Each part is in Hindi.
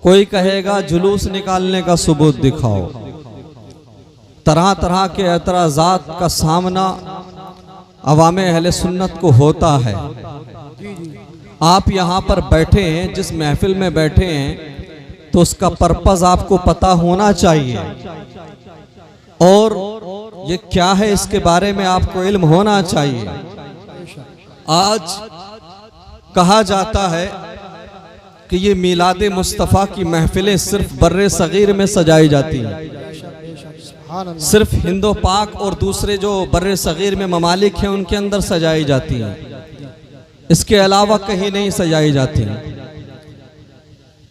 कोई कहेगा जुलूस निकालने का सबूत दिखाओ। तरह तरह के एतराज़ात का सामना अवामे अहले सुन्नत को होता है। आप यहाँ पर बैठे हैं, जिस महफिल में बैठे हैं, तो उसका पर्पज़ आपको पता होना चाहिए और ये क्या है इसके बारे में आपको इल्म होना चाहिए। आज कहा जाता है कि ये मीलाद मुस्तफ़ा की महफिलें सिर्फ बर्रे सगीर में सजाई जाती हैं, सिर्फ हिंदो पाक और दूसरे जो बर्रे सगीर में ममालिक हैं उनके अंदर सजाई जाती हैं, इसके अलावा कहीं नहीं सजाई जाती।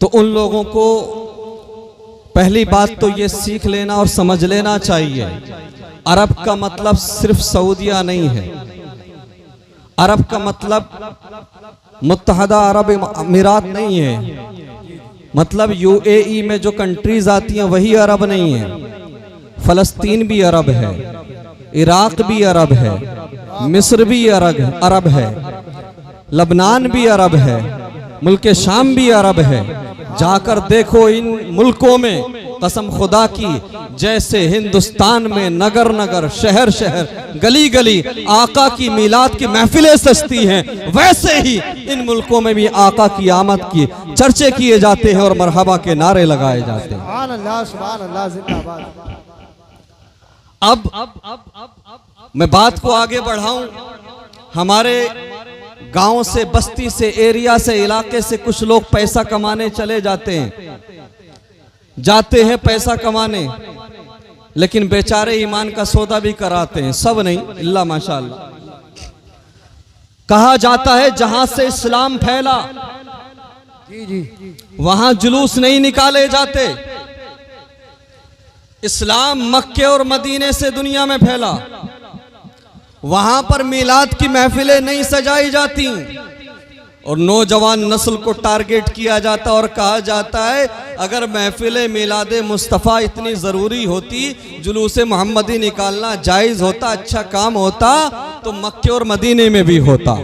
तो उन लोगों को पहली बात तो ये सीख लेना और समझ लेना चाहिए, अरब का मतलब सिर्फ सऊदिया नहीं है। अरब का मतलब मुत्तहदा अरब अमीरात नहीं है, मतलब यूएई में जो कंट्रीज आती हैं वही अरब नहीं है। फ़लस्तीन भी अरब है, इराक भी अरब है, मिस्र भी अरब है, लबनान भी अरब है, मुल्क शाम भी अरब है। जाकर देखो इन मुल्कों में, कसम खुदा की, जैसे हिंदुस्तान में नगर नगर, शहर शहर, गली गली आका की मीलाद की महफिलें सजती हैं, वैसे ही इन मुल्कों में भी आका की आमद की चर्चे किए जाते हैं और मरहबा के नारे लगाए जाते हैं। अब मैं बात को आगे बढ़ाऊं। हमारे गांव से, बस्ती से, एरिया से, इलाके से कुछ लोग पैसा कमाने चले जाते हैं पैसा कमाने, लेकिन बेचारे ईमान का सौदा भी कराते हैं। सब नहीं, इल्ला माशाअल्लाह। कहा जाता है जहां से इस्लाम फैला वहां जुलूस नहीं निकाले जाते। इस्लाम मक्के और मदीने से दुनिया में फैला, वहां पर मीलाद की महफिलें नहीं सजाई जाती और नौजवान नस्ल को टारगेट किया जाता और कहा जाता है अगर महफिल मीलाद मुस्तफ़ा इतनी ज़रूरी होती, जुलूस मोहम्मदी निकालना जायज़ होता, अच्छा काम होता, तो मक्के और मदीने में भी होता,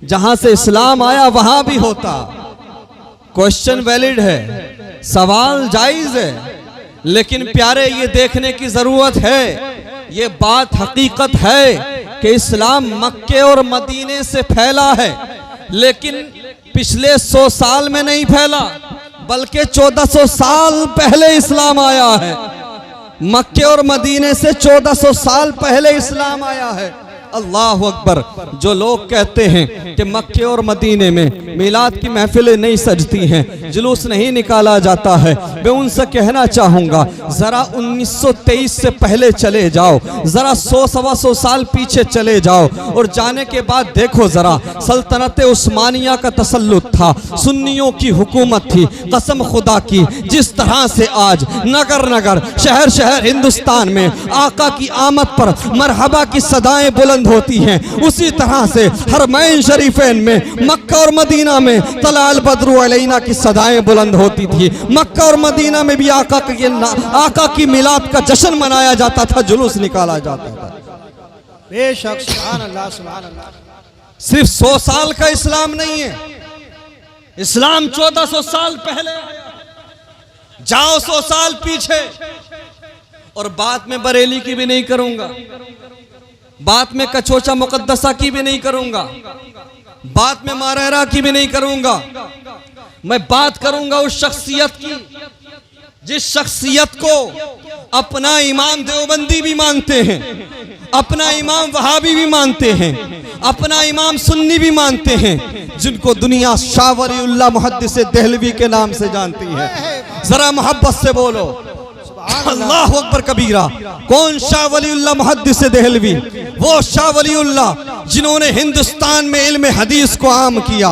जहां से इस्लाम आया वहां भी होता। क्वेश्चन वैलिड है, सवाल जायज़ है, लेकिन प्यारे ये देखने की ज़रूरत है, ये बात हकीकत है कि इस्लाम मक्के और मदीने से फैला है, लेकिन पिछले 100 साल में नहीं फैला, बल्कि 1400 साल पहले इस्लाम आया है। मक्के और मदीने से 1400 साल पहले इस्लाम आया है। अल्लाह अकबर। जो लोग कहते हैं कि मक्के और मदीने में मीलाद की महफिलें नहीं सजती हैं, जुलूस नहीं निकाला जाता है, मैं उनसे कहना चाहूँगा ज़रा 1923 से पहले चले जाओ, ज़रा 100-125 साल पीछे चले जाओ और जाने के बाद देखो ज़रा, सल्तनत उस्मानिया का तसल्लुत था, सुन्नियों की हुकूमत थी। कसम खुदा की, जिस तरह से आज नगर नगर, शहर शहर हिंदुस्तान में आका की आमद पर मरहबा की सदाएं बुलंद होती हैं, उसी तरह से हरमैन शरीफैन में, मक्का और मदीना में तलाल बद्रु अलैना की सदाएं बुलंद होती थी। मक्का और मदीना में भी आका की मिलाद का जश्न मनाया जाता था, जुलूस निकाला जाता था। बेशक, सुभान अल्लाह, सुभान अल्लाह। सिर्फ 100 साल का इस्लाम नहीं है, इस्लाम 1400 साल पहले आया। जाओ 100 साल पीछे। और बात में बरेली की भी नहीं करूंगा, बात में कचोचा मुकद्दसा की भी नहीं करूंगा, बात में मारेरा की भी नहीं करूंगा। मैं बात करूंगा उस शख्सियत की जिस शख्सियत को अपना इमाम देवबंदी भी मानते हैं, अपना इमाम वहाबी भी मानते हैं, अपना इमाम सुन्नी भी मानते हैं, जिनको दुनिया शाह वलीउल्लाह मुहद्दिस देहलवी के नाम से जानती है। जरा मोहब्बत से बोलो अल्लाह अकबर कबीरा। कौन शाह वलीउल्लाह मुहद्दिस देहलवी? वो शाह वलीउल्लाह जिन्होंने हिंदुस्तान में इल्म हदीस को आम किया।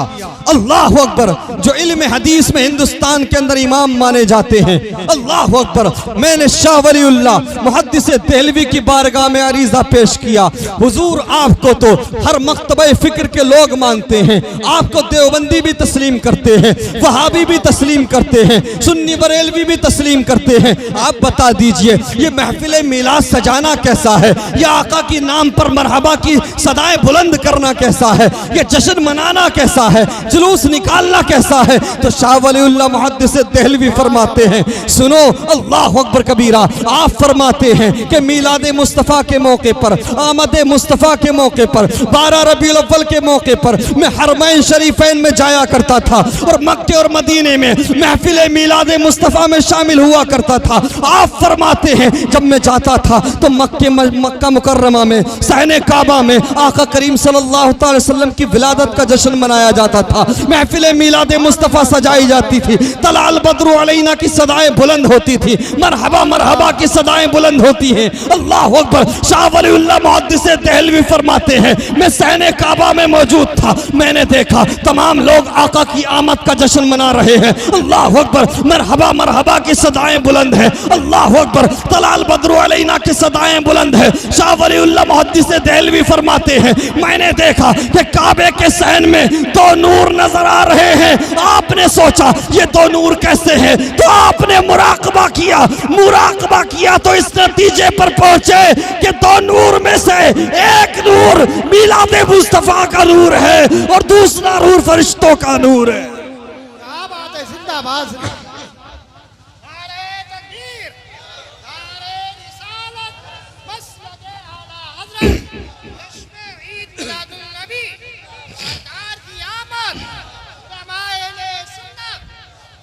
अल्लाह अकबर, जो इल्म हदीस में हिंदुस्तान के अंदर इमाम माने जाते हैं। अल्लाह अकबर। मैंने शाह वलीउल्लाह मुहद्दिस देहलवी की बारगाह में अरीज़ा पेश किया, हुजूर आपको तो हर मकतबे फिक्र के लोग मानते हैं, आपको देवबंदी भी तस्लीम करते हैं, वहाबी भी तस्लीम करते हैं, सुन्नी बरेलवी भी तस्लीम करते हैं। आप बता दीजिए ये महफिल मिलाद सजाना कैसा है? ये आका की नाम पर मरहबा की सदाएं बुलंद करना कैसा है, ये जश्न मनाना कैसा है, जुलूस निकालना कैसा है। तो शाह वलीउल्लाह मुहद्दिस देहलवी फरमाते हैं, सुनो अल्लाह अकबर कबीरा, आप फरमाते हैं कि मीलाद मुस्तफ़ा के मौके पर, आमद मुस्तफ़ा के मौके पर, 12 रबीउल अव्वल के मौके पर मैं हरमैन शरीफैन में जाया करता था और मक्के और मदीने में महफिल मीलाद मुस्तफ़ा में शामिल हुआ करता था। आप फरमाते हैं जब मैं जाता था तो मक्का मुकर्रमा में सहने काबा में आका करीम सल्लल्लाहु अलैहि वसल्लम की विलादत का जश्न मनाया जाता था। महफिल मीलाद मुस्तफ़ा सजाई जाती थी, तलाल बद्रु अलैना की सदाएं बुलंद होती थी, मरहबा मरहबा की सदाएं बुलंद होती हैं। अल्लाह अकबर। शाह वलीउल्लाह मुहद्दिस देहलवी फरमाते हैं, मैं सहने काबा में मौजूद था, मैंने देखा तमाम लोग आका की आमद का जश्न मना रहे हैं। अल्लाह अकबर। मरहबा मरहबा की सदाएं बुलंद है। अल्लाह अकबर। तलाल बद्रु अलैना की सदाएं बुलंद है। शाह वलीउल्लाह मुहद्दिस देहलवी फरमाते हैं, मैंने देखा कि काबे के सहन में दो नूर नजर आ रहे हैं। आपने सोचा ये दो नूर कैसे हैं, तो आपने मुराकबा किया तो इस नतीजे पर पहुंचे कि दो नूर में से एक नूर मीलाद मुस्तफ़ा का नूर है और दूसरा नूर फरिश्तों का नूर है। क्या बात है, जिंदाबाद जिंदाबाद।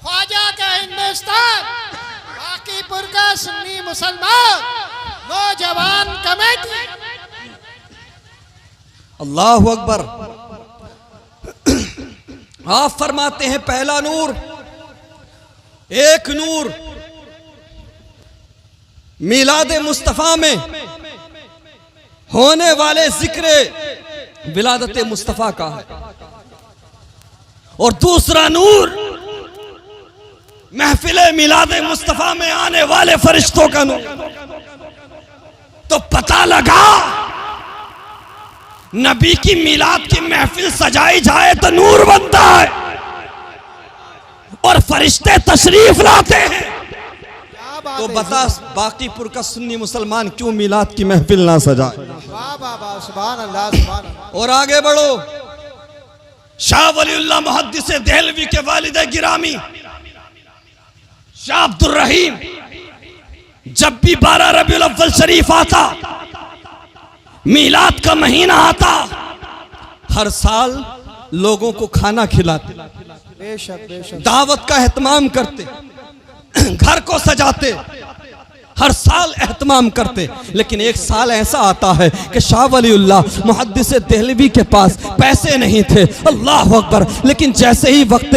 ख्वाजा का हिंदुस्तान, बाकीपुर का सुन्नी मुसलमान नौजवान कमेटी। अल्लाह अकबर। आप फरमाते हैं पहला नूर, एक नूर मीलाद मुस्तफ़ा में होने वाले जिक्र विलादत मुस्तफ़ा का है और दूसरा नूर महफिल मिलाद मुस्तफ़ा में आने वाले फरिश्तों का नूर। तो पता लगा नबी की मिलाद की महफिल सजाई जाए तो नूर बनता है और फरिश्ते तशरीफ लाते हैं। तो बता बाकीपुर का सुन्नी मुसलमान क्यों मिलाद की महफिल ना सजाए। वाह वाह वाह, सुभान अल्लाह सुभान अल्लाह। और आगे बढ़ो। शाह वलीउल्लाह मुहद्दिस देहलवी के वालिद गिरामी शाह अब्दुल रहीम जब भी 12 रबीउल अव्वल शरीफ आता, मीलाद का महीना आता, हर साल लोगों को खाना खिलाते, बेशक बेशक, दावत का एहतमाम करते, घर को सजाते, हर साल एहतमाम करते। लेकिन एक साल ऐसा आता है कि शाह वलीउल्लाह मुहद्दिस देहलवी के पास पैसे नहीं थे। अल्लाह अकबर। लेकिन जैसे ही वक्त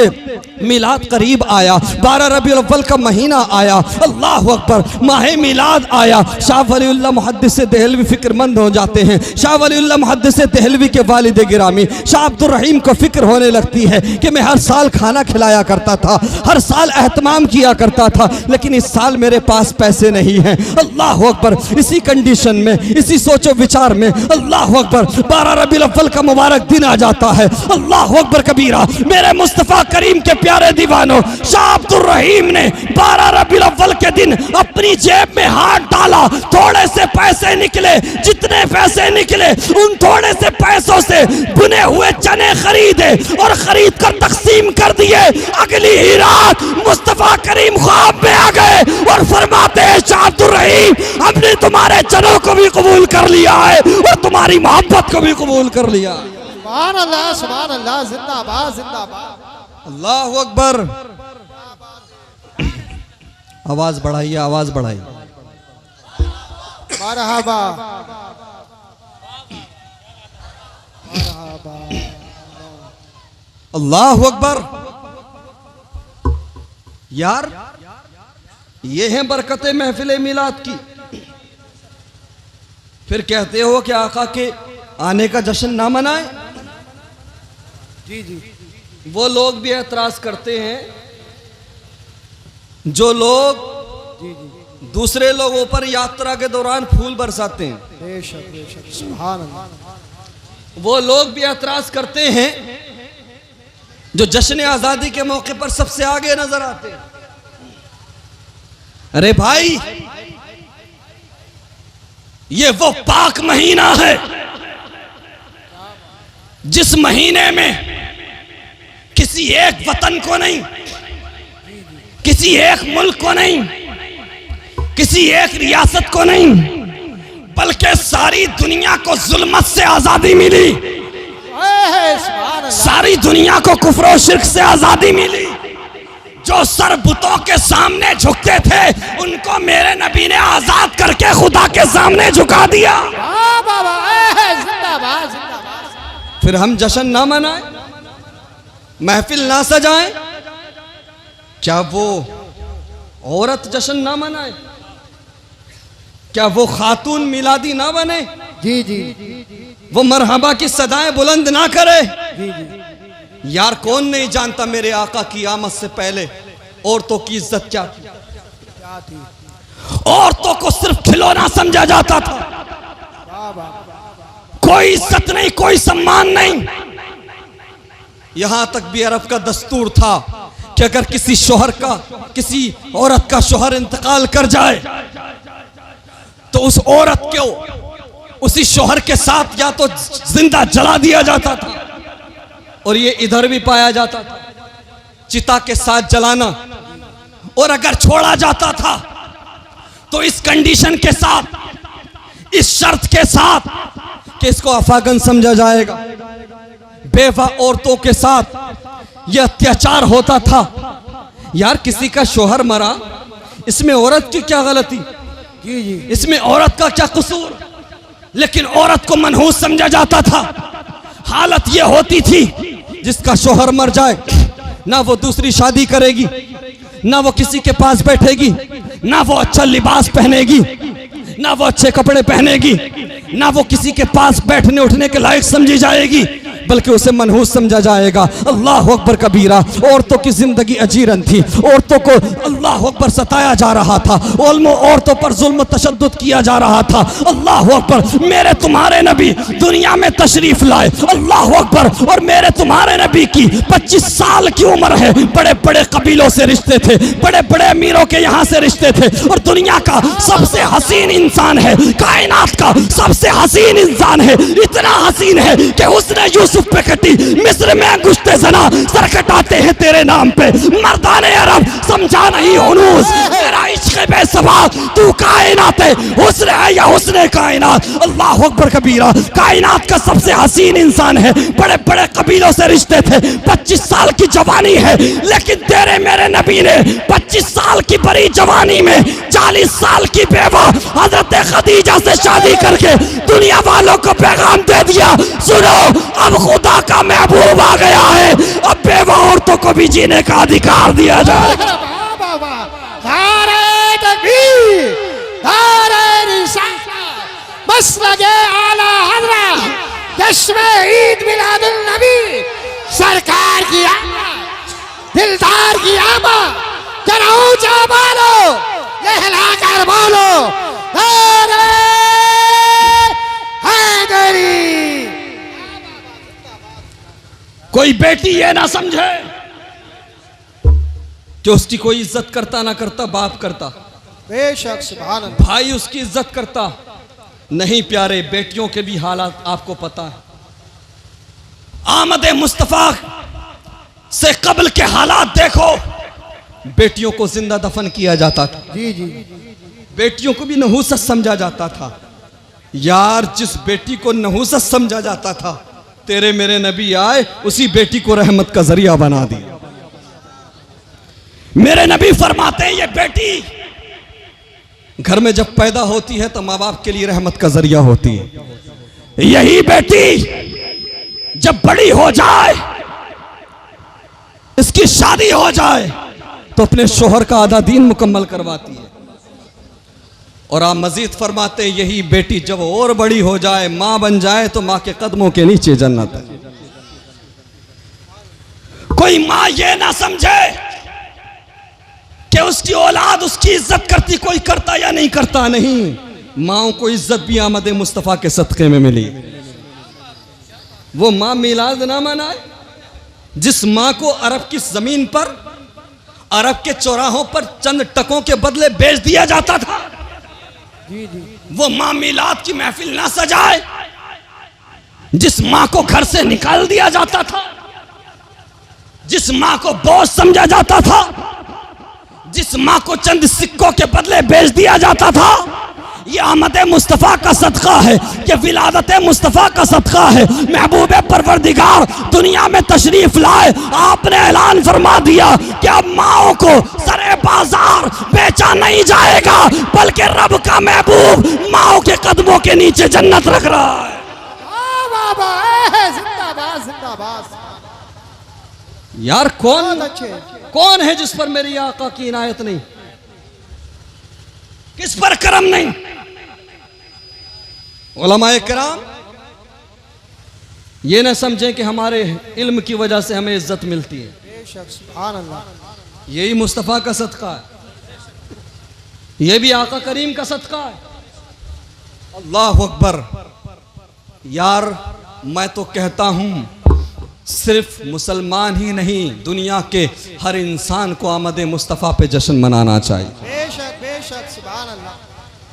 मिलाद करीब आया, 12 रबीउल अव्वल का महीना आया, अल्लाह अकबर, माह मिलाद आया, शाह वलीउल्लाह मुहद्दिस देहलवी फिक्रमंद हो जाते हैं। शाह वलीउल्लाह मुहद्दिस देहलवी के वालिद गिरामी शाह अब्दुल रहीम को फिक्र होने लगती है कि मैं हर साल खाना खिलाया करता था, हर साल एहतमाम किया करता था, लेकिन इस साल मेरे पास पैसे नहीं है। अल्लाह अकबर। इसी कंडीशन में, इसी सोचो विचार में, अल्लाह अकबर, 12 रबीउल अव्वल का मुबारक दिन आ जाता है। अल्लाह अकबर कबीरा। मेरे मुस्तफ़ा करीम के प्यारे दीवानों, शाह अब्दुल रहीम ने 12 रबीउल अव्वल के दिन अपनी जेब में हाथ डाला, थोड़े से पैसे निकले, जितने पैसे निकले उन थोड़े से पैसों से बुने हुए चने खरीदे और खरीद कर तकसीम कर दिए। अगली ही रात मुस्तफ़ा करीम ख्वाब में आ गए और फरमाते हैं, शाह अब्दुल रहीम, हमने तुम्हारे चनों को भी कबूल कर लिया है और तुम्हारी मोहब्बत को भी कबूल कर लिया। सुभान अल्लाह सुभान अल्लाह, जिंदाबाद जिंदाबाद। अल्लाह अकबर। आवाज बढ़ाइए, आवाज बढ़ाइए। मरहबा मरहबा। अल्लाह अकबर। यार ये है बरकतें महफिल मिलाद की। फिर कहते हो कि आका के आने का जश्न ना मनाए। जी जी, वो लोग भी एतराज करते हैं जो लोग दूसरे लोगों पर यात्रा के दौरान फूल बरसाते हैं। बेशक बेशक, सुभान अल्लाह। वो लोग भी एतराज करते हैं जो जश्न आजादी के मौके पर सबसे आगे नजर आते हैं। अरे भाई, ये वो पाक महीना है जिस महीने में किसी एक वतन को नहीं, किसी एक मुल्क को नहीं, किसी एक रियासत को नहीं, बल्कि सारी दुनिया को जुल्मत से आजादी मिली, सारी दुनिया को कुफ्र और शिर्क से आजादी मिली। जो सर बुतों के सामने झुकते थे उनको मेरे नबी ने आजाद करके खुदा के सामने झुका दिया। फिर हम जश्न ना मनाएं, महफिल ना सजाएं? क्या वो औरत जश्न ना मनाए? क्या वो खातून मिलादी ना बने? जी जी वो मरहबा की सदाएं बुलंद ना करे? यार कौन नहीं जानता मेरे आका की आमद से पहले औरतों की इज्जत क्या थी? औरतों को सिर्फ खिलौना समझा जाता था, कोई इज्जत नहीं, कोई सम्मान नहीं। यहां तक भी अरब का दस्तूर था कि अगर किसी शोहर का, किसी औरत का शोहर इंतकाल कर जाए तो उस औरत को उसी शोहर के साथ या तो जिंदा जला दिया जाता था, और ये इधर भी पाया जाता था, चिता के साथ जलाना। और अगर छोड़ा जाता था तो इस कंडीशन के साथ, इस शर्त के साथ कि इसको अफागन समझा जाएगा। बेवा औरतों के साथ यह अत्याचार होता था। यार किसी का शोहर मरा, इसमें औरत की क्या गलती? जी जी इसमें औरत का क्या कसूर? लेकिन औरत को मनहूस समझा जाता था। हालत यह होती थी जिसका शोहर मर जाए ना वो दूसरी शादी करेगी, ना वो किसी के पास बैठेगी, ना वो अच्छा लिबास पहनेगी, ना वो अच्छे कपड़े पहनेगी, ना वो किसी के पास बैठने उठने के लायक समझी जाएगी, बल्कि उसे मनहूस समझा जाएगा। अल्लाह अकबर कबीरा। औरतों की जिंदगी अजीरन थी, औरतों को अल्लाह अकबर सताया जा रहा था, औरतों पर जुल्म तशद्दुद किया जा रहा था। अल्लाह अकबर। मेरे तुम्हारे नबी दुनिया में तशरीफ लाए, अल्लाह अकबर, और मेरे तुम्हारे नबी की 25 साल की उम्र है। बड़े बड़े कबीलों से रिश्ते थे, बड़े बड़े अमीरों के यहाँ से रिश्ते थे, और दुनिया का सबसे हसीन इंसान है, कायनात का सबसे हसीन इंसान है। इतना हसीन है कि उसने यूसुफ पे कटी, मिस्र में अंगुश्ते जना सर कटाते हैं तेरे नाम पे। मर्दाने अरब समझा नहीं हुनूस, तेरा इश्क बेसवा, तू कायनात है, हुस्न है या हुस्न कायनात। अल्लाह अकबर कबीरा। कायनात का सबसे हसीन इंसान है, बड़े बड़े कबीलों से रिश्ते थे, 25 साल की जवानी है, लेकिन तेरे मेरे नबी ने 25 साल की बड़ी जवानी में 40 साल की बेवा हजरत खदीजा से शादी करके दुनिया वालों को पैगाम दे दिया, सुनो अब खुदा का महबूब आ गया है, अब बेवा औरतों को भी जीने का अधिकार दिया जाए। मसलगे आला हज़रत जश्न ईद मिलादुल नबी, सरकार की आमद, दिलदार की आमद, जरा ऊंचा बोलो, लहला कर बोलो, कोई बेटी ये ना समझे कि उसकी कोई इज्जत करता ना करता बाप करता, बेशक सुभान अल्लाह। भाई उसकी इज्जत करता नहीं। प्यारे बेटियों के भी हालात आपको पता है। आमद मुस्तफा से कबल के हालात देखो, बेटियों को जिंदा दफन किया जाता था, जी जी बेटियों को भी नहूसत समझा जाता था। यार जिस बेटी को नहूसत समझा जाता था, तेरे मेरे नबी आए उसी बेटी को रहमत का जरिया बना दिया। मेरे नबी फरमाते हैं ये बेटी घर में जब पैदा होती है तो माँ बाप के लिए रहमत का जरिया होती है। यही बेटी जब बड़ी हो जाए, इसकी शादी हो जाए, तो अपने शोहर का आधा दीन मुकम्मल करवाती है। और आप मजीद फरमाते हैं यही बेटी जब और बड़ी हो जाए, मां बन जाए, तो मां के कदमों के नीचे जन्नत है। कोई मां ये ना समझे कि उसकी औलाद उसकी इज्जत करती, कोई करता या नहीं करता, नहीं। माओ को इज्जत भी आमद मुस्तफा के सदक़े में मिली। वो मां मिलाद ना मनाए, जिस मां को अरब की जमीन पर, अरब के चौराहों पर चंद टकों के बदले बेच दिया जाता था, वो मां मिलाद की महफिल ना सजाए, जिस मां को घर से निकाल दिया जाता था, जिस मां को बोझ समझा जाता था, जिस मां को चंद सिक्कों के बदले बेच दिया जाता था, ये आमद मुस्तफ़ा का सदका है, ये विलादत मुस्तफ़ा का सदका है। महबूब परवरदिगार दुनिया में तशरीफ लाए, आपने ऐलान फरमा दिया कि अब माओ को सरे बाजार बेचा नहीं जाएगा, बल्कि रब का महबूब माओ के कदमों के नीचे जन्नत रख रहा है। जिंदाबाद जिंदाबाद। यार बहुत अच्छे। कौन है जिस पर मेरी आका की इनायत नहीं, किस पर करम नहीं? उलमाए किराम ये न समझें कि हमारे इल्म की वजह से हमें इज्जत मिलती है, बेशक सुभान अल्लाह। यही मुस्तफ़ा का सदका है, ये भी आका करीम का सदका है। अल्लाह अकबर। यार मैं तो कहता हूं सिर्फ मुसलमान ही नहीं, दुनिया के हर इंसान को आमद मुस्तफ़ा पे जश्न मनाना चाहिए। बेशक बेशक सुभान अल्लाह।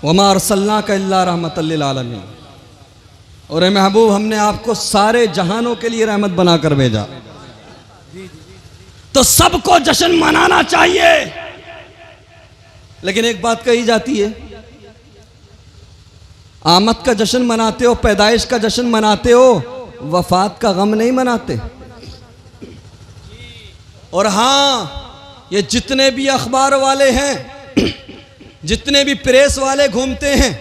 वमा अरसलनाका इल्ला रहमतल लिल आलमीन। और ए महबूब, हमने आपको सारे जहानों के लिए रहमत बनाकर भेजा, तो सबको जश्न मनाना चाहिए। लेकिन एक बात कही जाती है, आमद का जश्न मनाते हो, पैदाइश का जश्न मनाते हो, वफात का गम नहीं मनाते। और हाँ, ये जितने भी अखबार वाले हैं, जितने भी प्रेस वाले घूमते हैं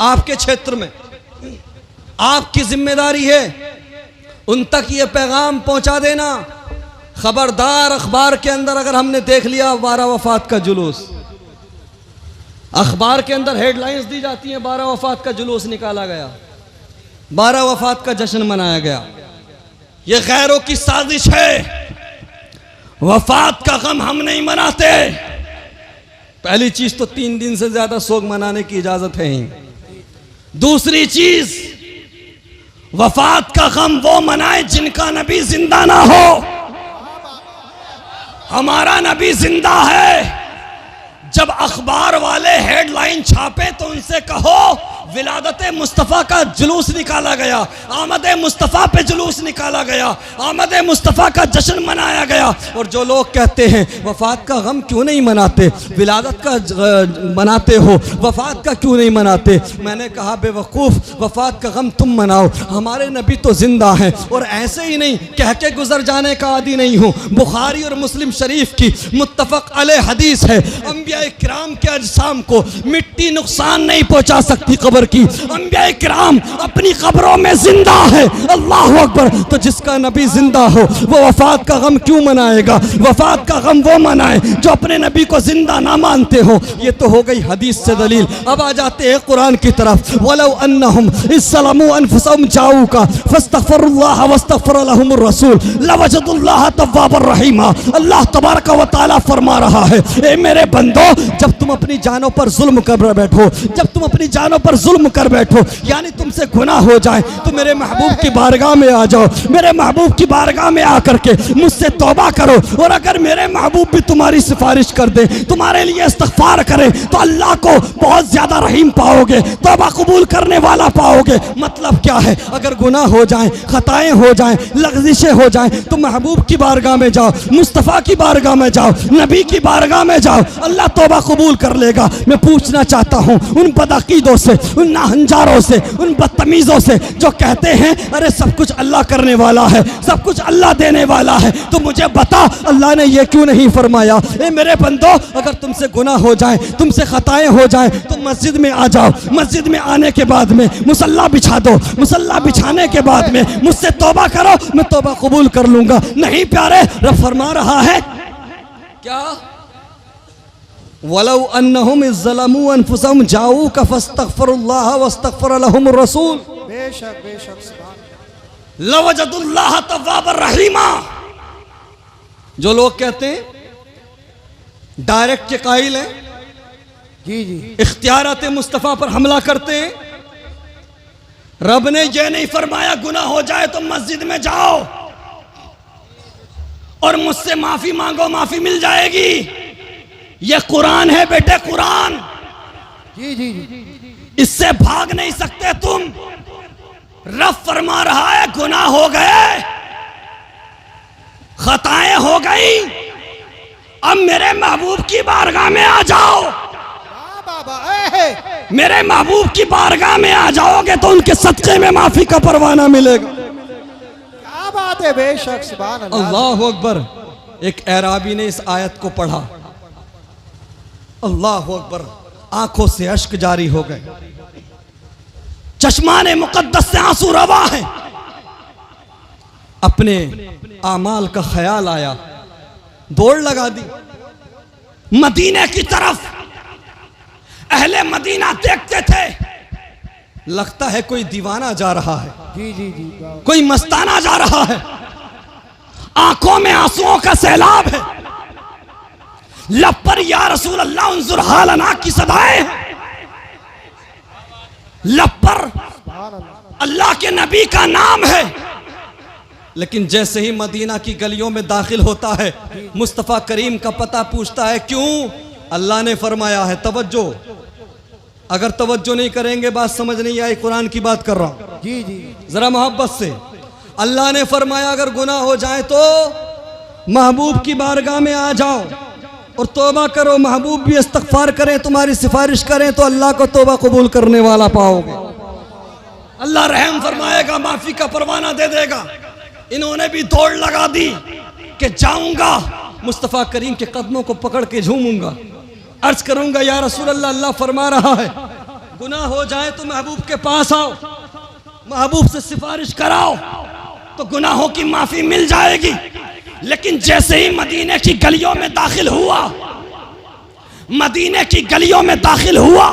आपके क्षेत्र में, आपकी जिम्मेदारी है उन तक ये पैगाम पहुंचा देना। खबरदार, अखबार के अंदर अगर हमने देख लिया 12 वफात का जुलूस, अखबार के अंदर हेडलाइंस दी जाती हैं 12 वफात का जुलूस निकाला गया, 12 वफात का जश्न मनाया गया, ये गैरों की साजिश है। वफात का गम हम नहीं मनाते। पहली चीज तो 3 दिन से ज्यादा सोग मनाने की इजाजत है ही। दूसरी चीज, वफात का गम वो मनाए जिनका नबी जिंदा ना हो। हमारा नबी जिंदा है। जब अखबार वाले हेडलाइन छापे तो उनसे कहो विलादत मुस्तफ़ा का जुलूस निकाला गया, आमद मुस्तफ़ा पे जुलूस निकाला गया, आमद मुस्तफ़ा का जश्न मनाया गया। और जो लोग कहते हैं वफात का गम क्यों नहीं मनाते, विलादत का मनाते हो, वफात का क्यों नहीं मनाते? मैंने कहा बेवकूफ़, वफात का गम तुम मनाओ, हमारे नबी तो जिंदा हैं। और ऐसे ही नहीं कह के गुजर जाने का आदी नहीं हूँ। बुखारी और मुस्लिम शरीफ की मुत्तफ़क़ अलैह हदीस है, अंबिया किराम के अजसाम को मिट्टी नुकसान नहीं पहुंचा सकती कब्र की। अंबिया किराम अपनी कब्रों में जिंदा है। अल्लाह अकबर। तो जिसका नबी जिंदा हो वो वफात का गम क्यों मनाएगा? वफात का गम वो मनाए जो अपने नबी को जिंदा ना मानते हो। ये तो हो गई हदीस से दलील। अब आ जाते हैं कुरान की तरफ। वलौ अन्नहुम इस्सलमू अनफुसहुम जाऊका फस्तगफिरुल्लाह वस्तगफर लहुमुर रसूल लवजदुल्लाह तव्वाबर रहीमा। अल्लाह तबारक व तआला फरमा रहा है, ए मेरे बंदो, जब तुम अपनी जानों पर जुल्म कर बैठो, जब तुम अपनी जानों पर जुल्म कर बैठो, यानी तुमसे गुनाह हो जाए, तो मेरे महबूब की बारगाह में आ जाओ। मेरे महबूब की बारगाह में आकर के मुझसे तौबा करो। और अगर मेरे महबूब भी तुम्हारी सिफारिश कर दे, तुम्हारे लिए इस्तगफार करें, तो अल्लाह को बहुत ज्यादा रहीम पाओगे, तौबा कबूल करने वाला पाओगे। मतलब क्या है? अगर गुनाह हो जाए, खताएं हो जाएं, लग़ज़िशें हो जाएं, तो महबूब की बारगाह में जाओ, मुस्तफ़ा की बारगाह में जाओ, नबी की बारगाह में जाओ, अल्लाह तौबा कबूल कर लेगा। मैं पूछना चाहता हूँ उन बदअक़ीदों से, उन नाहंजारों से, उन बदतमीज़ों से जो कहते हैं अरे सब कुछ अल्लाह करने वाला है, सब कुछ अल्लाह देने वाला है, तो मुझे बता अल्लाह ने ये क्यों नहीं फरमाया? ए मेरे बंदो, अगर तुमसे गुनाह हो जाए, तुमसे खताएं हो जाएं, तो मस्जिद में आ जाओ। मस्जिद में आने के बाद में मुसल्ला बिछा दो, मुसल्ला बिछाने के बाद में मुझसे तौबा करो, मैं तौबा कबूल कर लूंगा। नहीं प्यारे, रब फरमा रहा है क्या? वलौ अन्नहुम इज़्ज़लमू अनफुसहुम जाऊका फस्तगफिरुल्लाह वस्तगफर लहुमुर रसूल बेशक बेशक सुभान लवजदुल्लाह तव्वाबर रहीमा। जो लोग कहते हैं डायरेक्ट के कायल हैं, जी जी, इख्तियारात मुस्तफ़ा पर हमला करते हैं। रब ने ये नहीं फरमाया गुनाह हो जाए तो मस्जिद में जाओ और मुझसे माफी मांगो, माफी मिल जाएगी। ये कुरान है बेटे, कुरान। जी जी जी, इससे भाग नहीं सकते तुम। रब फरमा रहा है गुनाह हो गए, खताएं हो गई, अब मेरे महबूब की बारगाह में आ जाओ। मेरे महबूब की बारगाह में आ जाओगे तो उनके सदक़े में माफी का परवाना मिलेगा। क्या बात है, बेशक सुभान अल्लाह। अल्लाह अकबर। एक एराबी ने इस आयत को पढ़ा, अल्लाह अकबर, आंखों से अश्क जारी हो गए, चश्माने मुकद्दस से आंसू रवा है। अपने आमाल का ख्याल आया, दौड़ लगा दी मदीने की तरफ। अहले मदीना देखते थे, लगता है कोई दीवाना जा रहा है, जी जी जी, कोई मस्ताना जा रहा है, आंखों में आंसुओं का सैलाब है। लब पर या रसूल अल्लाह उन्जुर हालना की सदाएं हैं। लब पर अल्लाह के नबी का नाम है, लेकिन जैसे ही मदीना की गलियों में दाखिल होता है, मुस्तफ़ा करीम का पता पूछता है। क्यों? अल्लाह ने फरमाया है, तवज्जो, अगर तवज्जो नहीं करेंगे बात समझ नहीं आई, कुरान की बात कर रहा हूं, जी जी, जरा मोहब्बत से। अल्लाह ने फरमाया अगर गुनाह हो जाए तो महबूब की बारगाह में आ जाओ और तौबा करो, महबूब भी इस्तगफार करें, तुम्हारी सिफारिश करें तो अल्लाह को तौबा कबूल करने वाला पाओगे। अल्लाह रहम फरमाएगा, माफी का परवाना दे देगा। इन्होंने भी दौड़ लगा दी कि जाऊंगा मुस्तफ़ा करीम के कदमों को पकड़ के झूमूंगा, अर्ज करूंगा या रसूल अल्लाह, अल्लाह फरमा रहा है गुनाह हो जाए तो महबूब के पास आओ, महबूब से सिफारिश कराओ तो गुनाहों की माफी मिल जाएगी। लेकिन जैसे ही मदीने की गलियों में दाखिल हुआ, मदीने की गलियों में दाखिल हुआ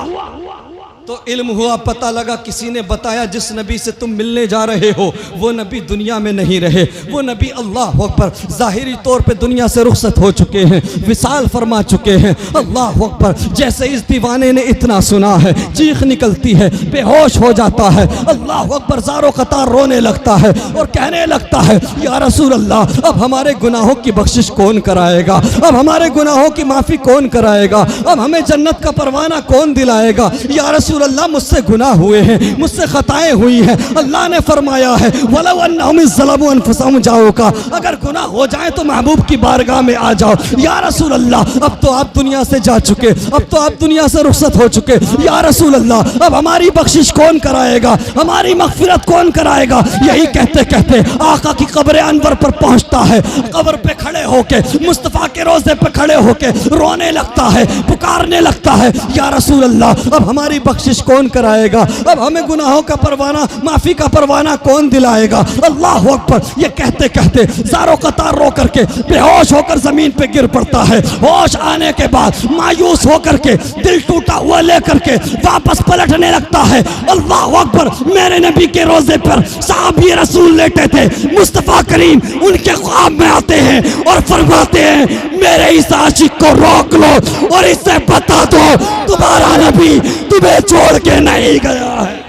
तो इल्म हुआ, पता लगा, किसी ने बताया जिस नबी से तुम मिलने जा रहे हो वो नबी दुनिया में नहीं रहे। वो नबी अल्लाह अकबर ज़ाहिरी तौर पे दुनिया से रुखसत हो चुके हैं, विसाल फरमा चुके हैं। अल्लाह अकबर। जैसे इस दीवाने ने इतना सुना है, चीख निकलती है, बेहोश हो जाता है। अल्लाह अकबर, ज़ारो कतार रोने लगता है और कहने लगता है, या रसूल अल्लाह, अब हमारे गुनाहों की बख्शिश कौन कराएगा? अब हमारे गुनाहों की माफ़ी कौन कराएगा? अब हमें जन्नत का परवाना कौन दिलाएगा? या रसूल अल्लाह, मुझसे गुनाह हुए हैं, मुझसे खताएं हुई हैं। अल्लाह ने फरमाया है, वलौ अन्नहुम ज़लमू अनफुसहुम जाओका, अगर गुनाह हो जाए तो महबूब की बारगाह में आ जाओ। या रसूल अल्लाह, अब तो आप दुनिया से जा चुके, अब तो आप दुनिया से रुखसत हो चुके। या रसूल अल्लाह, अब हमारी बख्शिश कौन कराएगा? हमारी मगफिरत कौन कराएगा? यही कहते कहते आका की कब्र अनवर पर पहुंचता है। कब्र पे खड़े होके, मुस्तफ़ा के रोज़े पे खड़े होके रोने लगता है, पुकारने लगता है, या रसूल अल्लाह, अब हमारी बख्शिश कौन कराएगा? अब हमें गुनाहों का परवाना, माफी का परवाना कौन दिलाएगा? अल्लाह अकबर। ये कहते कहते ज़ारो कतार रो करके बेहोश होकर जमीन पे गिर पड़ता है। होश आने के बाद मायूस होकर के, दिल टूटा हुआ लेकर के वापस पलटने लगता है। अल्लाह अकबर। मेरे नबी के रोजे पर साहबी रसूल लेटे थे, मुस्तफ़ा करीम उनके ख्वाब में आते हैं और फरमाते हैं, मेरे इस आशिक को रोक लो और इससे बता दो तुम्हारा नबी तुम्हें छोड़ के नहीं गया है।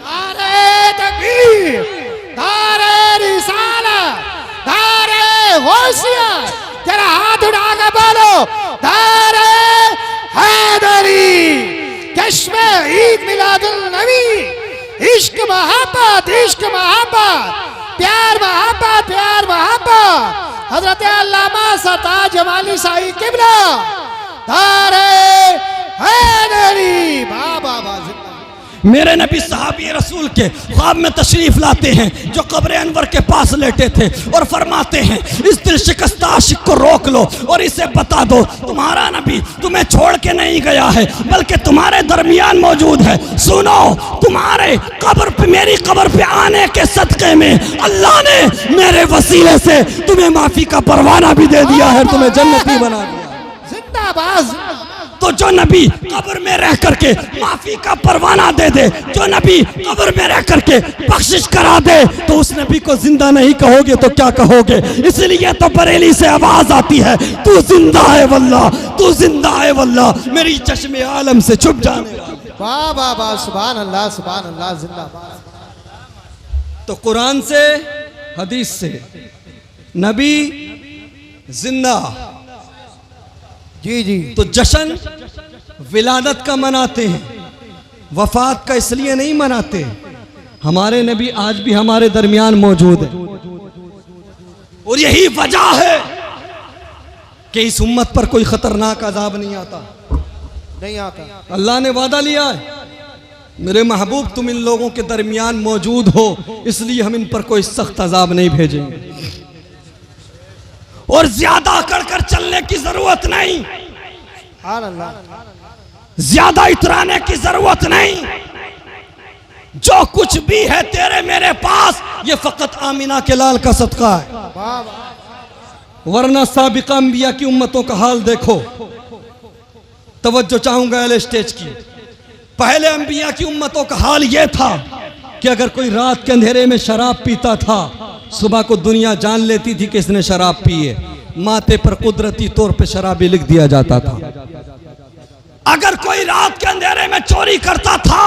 नारे तकबीर, नारे रिसालत, नारे गौसियत, जरा हाथ उठा के बोलो, नारे हैदरी, जश्न ईद मिलादुल नबी, इश्क मोहब्बत, इश्क मोहब्बत, प्यार मोहब्बत, प्यार मोहब्बत। हजरत अल्लामा सरताज जमाली शाही किबला, नारे हैदरी, बाबा बाबा। मेरे नबी सहाबी रसूल के ख्वाब में तशरीफ लाते हैं जो कब्र अनवर के पास लेटे थे और फरमाते हैं, इस दिल शिकस्ता आशिक को रोक लो और इसे बता दो तुम्हारा नबी तुम्हें छोड़ के नहीं गया है, बल्कि तुम्हारे दरमियान मौजूद है। सुनो, तुम्हारे कब्र पे, मेरी कब्र पे आने के सदक़े में अल्लाह ने मेरे वसीले से तुम्हें माफ़ी का परवाना भी दे दिया है, तुम्हें जन्नती बना दिया। जिंदाबाद। तो जो नबी कब्र में रह करके माफी का परवाना दे दे, जो नबी कब्र में रह करके बख्शिश करा दे, तो उस नबी को जिंदा नहीं कहोगे तो क्या कहोगे? इसलिए तो बरेली से आवाज आती है, तू जिंदा है वल्लाह, तू जिंदा है वल्लाह, मेरी चश्मे आलम से छुप जाने वाले। वाह वाह वाह, सुभान अल्लाह, सुभान अल्लाह, जिंदाबाद। तो कुरान से, हदीस से नबी जिंदा, जी जी, तो जश्न विलादत का मनाते हैं, वफात का इसलिए नहीं मनाते। हमारे नबी आज भी हमारे दरमियान मौजूद है। और यही वजह है कि इस उम्मत पर कोई खतरनाक अजाब नहीं आता। नहीं आता। अल्लाह ने वादा लिया है, मेरे महबूब तुम इन लोगों के दरमियान मौजूद हो, इसलिए हम इन पर कोई सख्त अजाब नहीं भेजेंगे। और ज्यादा अकड़ कर चलने की जरूरत नहीं, सुभान अल्लाह। ज्यादा इतराने की जरूरत नहीं। जो कुछ भी है तेरे मेरे पास, ये फकत आमिना के लाल का सदका है। वाह वाह। वरना साबिका अंबिया की उम्मतों का हाल देखो। तवज्जो चाहूंगा अहले स्टेज की। पहले अंबिया की उम्मतों का हाल यह था कि अगर कोई रात के अंधेरे में शराब पीता था, सुबह को दुनिया जान लेती थी कि इसने शराब पी है, माथे पर कुदरती तौर पे शराबी लिख दिया जाता था। अगर कोई रात के अंधेरे में चोरी करता था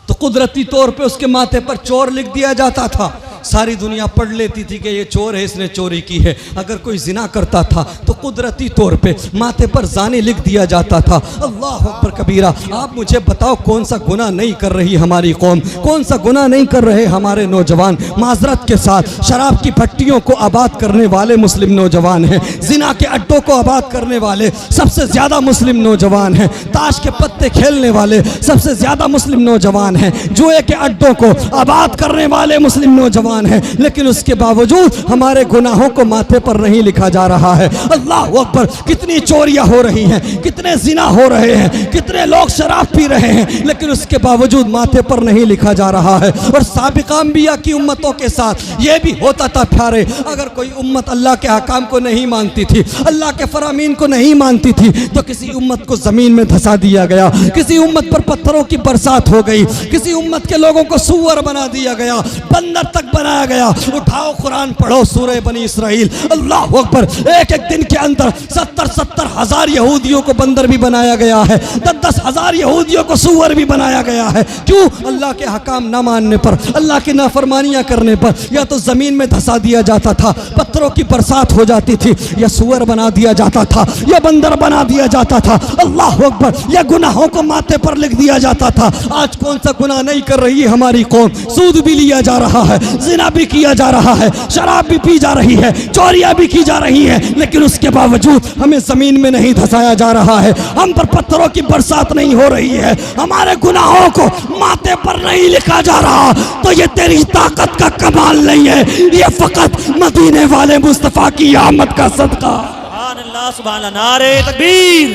तो कुदरती तौर पे उसके माथे पर चोर लिख दिया जाता था। सारी दुनिया पढ़ लेती थी कि ये चोर है, इसने चोरी की है। अगर कोई जिना करता था तो कुदरती तौर पे माथे पर जानी लिख दिया जाता था। अल्लाह अकबर कबीरा। आप मुझे बताओ कौन सा गुनाह नहीं कर रही हमारी कौम, कौन सा गुनाह नहीं कर रहे हमारे नौजवान। माजरत के साथ शराब की भट्टियों को आबाद करने वाले मुस्लिम नौजवान हैं, जिना के अड्डों को आबाद करने वाले सबसे ज्यादा मुस्लिम नौजवान हैं, ताश के पत्ते खेलने वाले सबसे ज्यादा मुस्लिम नौजवान हैं, जुए के अड्डों को आबाद करने वाले मुस्लिम नौजवान है। लेकिन उसके बावजूद हमारे गुनाहों को माथे पर नहीं लिखा जा रहा है। अल्लाह अकबर। कितनी चोरियां हो रही हैं, कितने जिना हो रहे हैं, कितने लोग शराब पी रहे हैं, लेकिन उसके बावजूद माथे पर नहीं लिखा जा रहा है। और साबिका अंबिया की उम्मतों के साथ यह भी होता था प्यारे, अगर कोई उम्मत अल्लाह के हकाम को नहीं मानती थी, अल्लाह के फरामीन को नहीं मानती थी, तो किसी उम्मत को जमीन में धंसा दिया गया, किसी उम्मत पर पत्थरों की बरसात हो गई, किसी उम्मत के लोगों को सूअर बना दिया गया, बंदर तक बनाया गया। उठाओ कुरान पढ़ो सूरह बनी इसराइल। अल्लाह अकबर। एक एक दिन के अंदर 70 हजार यहूदियों को बंदर भी बनाया गया है, 10 हजार यहूदियों को सूअर भी बनाया गया है। क्यों? अल्लाह के हकाम ना मानने पर, अल्लाह की नाफरमानियां करने पर या तो जमीन में धंसा दिया जाता था, पत्थरों की बरसात हो जाती थी, या सूअर बना दिया जाता था, या बंदर बना दिया जाता था। अल्लाह अकबर। या गुनाहों को माथे पर लिख दिया जाता था। आज कौन सा गुनाह नहीं कर रही है हमारी कौम? सूद भी लिया जा रहा है, जिना भी किया जा रहा है, शराब भी पी जा रही है, चोरियां भी की जा रही है, लेकिन उसके बावजूद हमें जमीन में नहीं धंसाया जा रहा है, हम पर पत्थरों की बरसात नहीं हो रही है, हमारे गुनाहों को माथे पर नहीं लिखा जा रहा। तो ये तेरी ताकत का कमाल नहीं है, ये फकत मदीने वाले मुस्तफा की आमद का सदका। सुभान अल्लाह, सुभान अल्लाह। नारे तकबीर,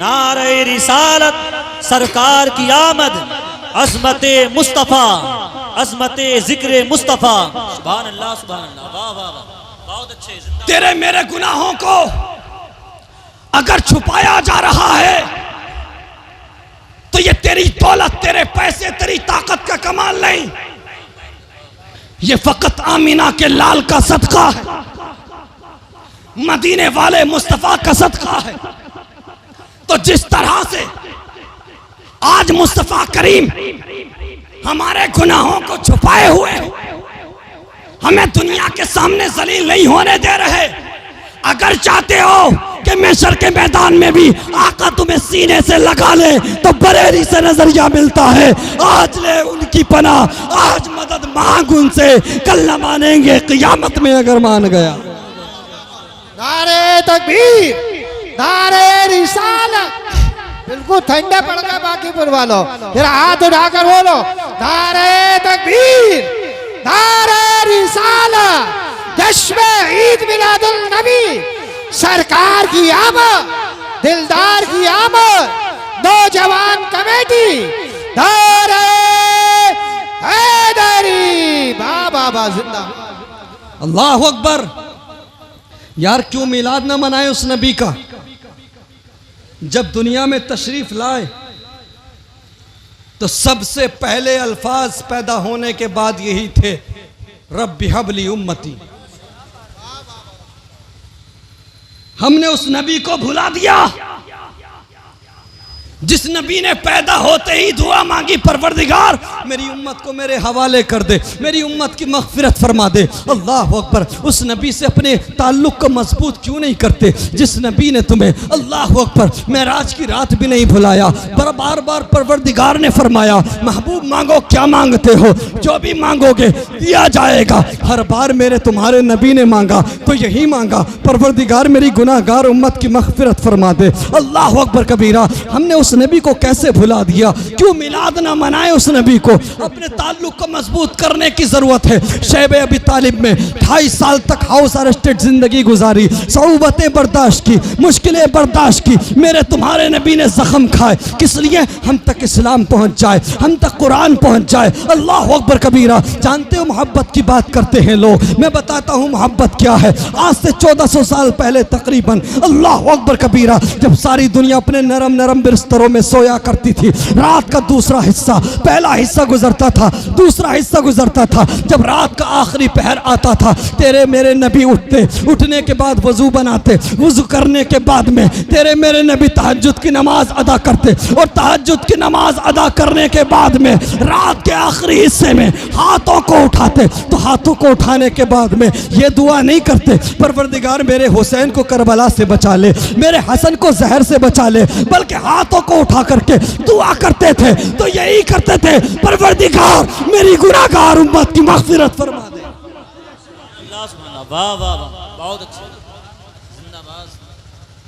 नारे रिसालत, सरकार की आमद, अज़मते मुस्तफ़ा, अज़मते ज़िक्र मुस्तफ़ा। सुभान अल्लाह, सुभान अल्लाह। वाह वाह वाह, बहुत अच्छे। तेरे मेरे गुनाहों को अगर छुपाया जा रहा है तो ये तेरी दौलत, तेरे पैसे, तेरी ताकत का कमाल नहीं, ये फकत आमीना के लाल का सदका है, मदीने वाले मुस्तफा का सदका है। तो जिस तरह से आज मुस्तफा करीम हमारे गुनाहों को छुपाए हुए हमें दुनिया के सामने जलील नहीं होने दे रहे, अगर चाहते हो कि महशर के मैदान में भी आका तुम्हें सीने से लगा ले, तो बरेली से नजरिया मिलता है। आज ले उनकी पनाह, आज मदद मांग उनसे, कल न मानेंगे क़ियामत में अगर मान गया। नारे तकबीर, नारे रिसालत। बिल्कुल ठंडे पड़ गए बाकीपुर वालों, जरा हाथ उठाकर बोलो नारे तकबीर, नारे रिसालत, जश्न ईद मिलादुल नबी, सरकार की आमद, दिलदार की आमद, नौजवान कमेटी, नारे हैदरी। बाबा बा जिंदाबाद। अल्लाह अकबर। यार क्यों मिलाद ना मनाए उस नबी का? जब दुनिया में तशरीफ लाए तो सबसे पहले अल्फाज पैदा होने के बाद यही थे, रब्बी हबली उम्मती। हमने उस नबी को भुला दिया जिस नबी ने पैदा होते ही दुआ मांगी, परवरदिगार मेरी उम्मत को मेरे हवाले कर दे, मेरी उम्मत की मग़फ़िरत फरमा दे। अल्लाह अकबर। उस नबी से अपने ताल्लुक़ को मजबूत क्यों नहीं करते जिस नबी ने तुम्हें, अल्लाह अकबर, मेराज की रात भी नहीं भुलाया। पर बार बार परवरदिगार ने फरमाया, महबूब मांगो, क्या मांगते हो, जो भी मांगोगे दिया जाएगा। हर बार मेरे तुम्हारे नबी ने मांगा तो यही मांगा, परवरदिगार मेरी गुनाहगार उम्मत की मग़फ़िरत फरमा दे। अल्लाह अकबर कबीरा। हमने उस नबी को कैसे भुला दिया? क्यों मिलाद ना मनाए उस नबी को? अपने ताल्लुक को मजबूत करने की जरूरत है। शैब अबी तालिब में 2.5 साल तक हाउस अरेस्टेड जिंदगी गुजारी, सऊबतें बर्दाश्त की, मुश्किलें बर्दाश्त की। मेरे तुम्हारे नबी ने जख्म खाए, किस लिए? हम तक इस्लाम पहुंच जाए, हम तक कुरान पहुंच जाए। अल्लाह अकबर कबीरा। जानते हो मोहब्बत की बात करते हैं लोग, मैं बताता हूँ मोहब्बत क्या है। आज से 1400 साल पहले तकरीबन, अल्लाह अकबर कबीरा, जब सारी दुनिया अपने नरम नरम बिस्तरों में सोया करती थी, रात का दूसरा हिस्सा, पहला हिस्सा गुजरता था, दूसरा हिस्सा गुजरता था। जब रात का आखिरी पहर आता था, तेरे मेरे नबी उठते, उठने के बाद वजू बनाते, वजू करने के बाद में तेरे मेरे नबी तहज्जुद की नमाज अदा करते, और तहज्जुद की नमाज अदा करने के बाद में रात के आखिरी हिस्से में हाथों को उठाते। तो हाथों को उठाने के बाद में ये दुआ नहीं करते, परवरदिगार मेरे हुसैन को करबला से बचा ले, मेरे हसन को जहर से बचा ले, बल्कि हाथों को उठा करके दुआ करते थे। तो यही करते थे, परवरदिगार मेरी गुनाहगार उम्मत की मग़फ़िरत फरमा दे। अल्लाह सुभान अल्लाह। वाह वाह वाह, बहुत अच्छे, जिंदाबाद।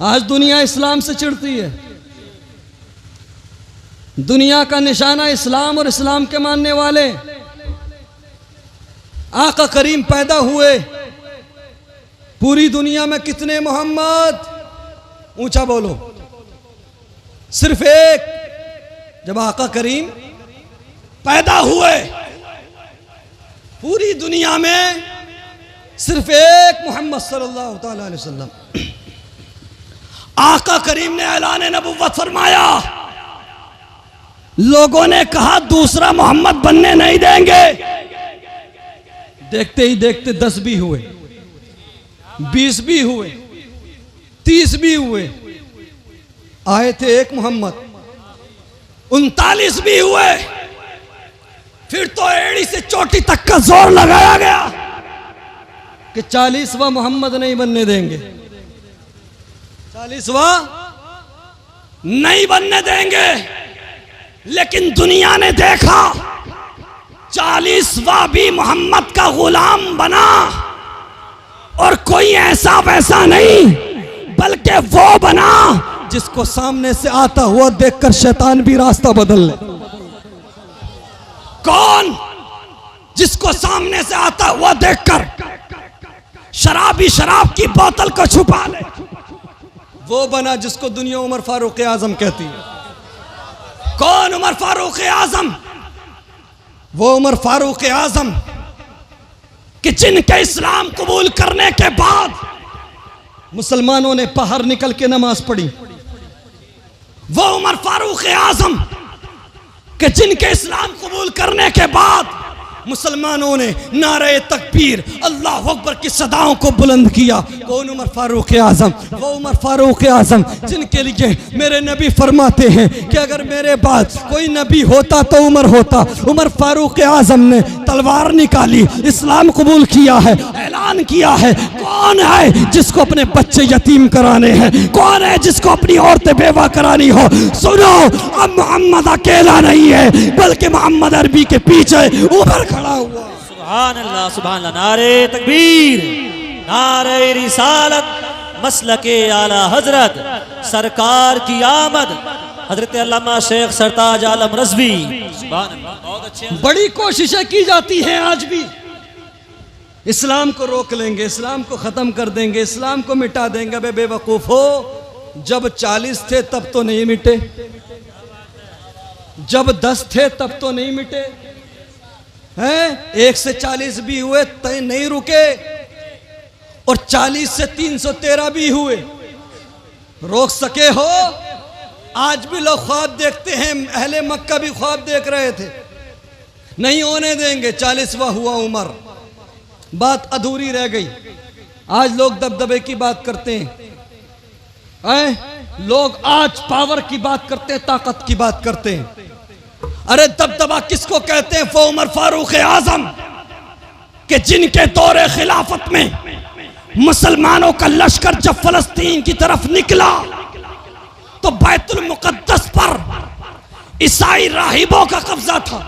आज दुनिया इस्लाम से चिढ़ती है। दुनिया का निशाना इस्लाम और इस्लाम के मानने वाले। आका करीम पैदा हुए, पूरी दुनिया में कितने मोहम्मद? ऊंचा बोलो। सिर्फ एक। जब आका करीम पैदा हुए, पूरी दुनिया में सिर्फ एक मोहम्मद सल्लल्लाहु अलैहि वसल्लम। आका करीम ने ऐलान नबुव्वत फरमाया, लोगों ने कहा दूसरा मोहम्मद बनने नहीं देंगे। देखते ही देखते 10 भी हुए, 20 भी हुए, 30 भी हुए। आए थे एक मोहम्मद, 39 भी हुए। फिर तो एड़ी से चोटी तक का जोर लगाया गया कि 40वां मोहम्मद नहीं बनने देंगे, 40वां नहीं बनने देंगे। लेकिन दुनिया ने देखा 40वां भी मोहम्मद का गुलाम बना, और कोई ऐसा वैसा नहीं, बल्कि वो बना जिसको सामने से आता हुआ देखकर शैतान भी रास्ता बदल ले। कौन? जिसको सामने से आता हुआ देखकर शराबी शराब की बोतल को छुपा ले। वो बना जिसको दुनिया उमर फारूक आजम कहती है। कौन उमर फारूक आजम? वो उमर फारूक आजम कि जिनके इस्लाम कबूल करने के बाद मुसलमानों ने बाहर निकल के नमाज पढ़ी। वो उमर फारूक आजम कि जिनके इस्लाम कबूल करने के बाद मुसलमानों ने नारे तकबीर, अल्लाह अकबर की सदाओं को बुलंद किया। कौन? उमर फारूक आजम। वो उमर फारूक आजम जिनके लिए मेरे नबी फरमाते हैं कि अगर मेरे बाद कोई नबी होता तो उमर होता। उमर फारूक आजम ने तलवार निकाली, इस्लाम कबूल किया है, ऐलान किया है। कौन है जिसको अपने बच्चे यतीम कराने हैं? कौन है जिसको अपनी औरतें बेवा करानी हो? सुनो, अब मोहम्मद अकेला नहीं है, बल्कि मोहम्मद अरबी के पीछे उमर खड़ा हुआ। सुभान अल्लाह, सुभान अल्लाह। नारे तकबीर, नारे रिसालत, मसलके आला हजरत, सरकार की आमद, हजरत अल्लामा शेख सरताज आलम रज़वी। सुभान अल्लाह, बहुत अच्छे। बड़ी कोशिशें की जाती हैं आज भी, इस्लाम को रोक लेंगे, इस्लाम को खत्म कर देंगे, इस्लाम को मिटा देंगे। बे बेवकूफ हो, जब 40 थे तब तो नहीं मिटे, जब 10 थे तब तो नहीं मिटे हैं। 1 से 40 भी हुए तय नहीं रुके, और 40 से 313 भी हुए। रोक सके हो? आज भी लोग ख्वाब देखते हैं, अहले मक्का भी ख्वाब देख रहे थे। नहीं होने देंगे। 40वां हुआ उमर, बात अधूरी रह गई। आज लोग दबदबे की बात करते हैं। लोग आज पावर की बात करते हैं, ताकत की बात करते हैं। अरे दबदबा किसको कहते हैं? वो उमर फारूक आजम कि जिनके दौरे खिलाफत में मुसलमानों का लश्कर जब फलस्तीन की तरफ निकला तो बैतुल मुकद्दस पर ईसाई राहिबों का कब्जा था,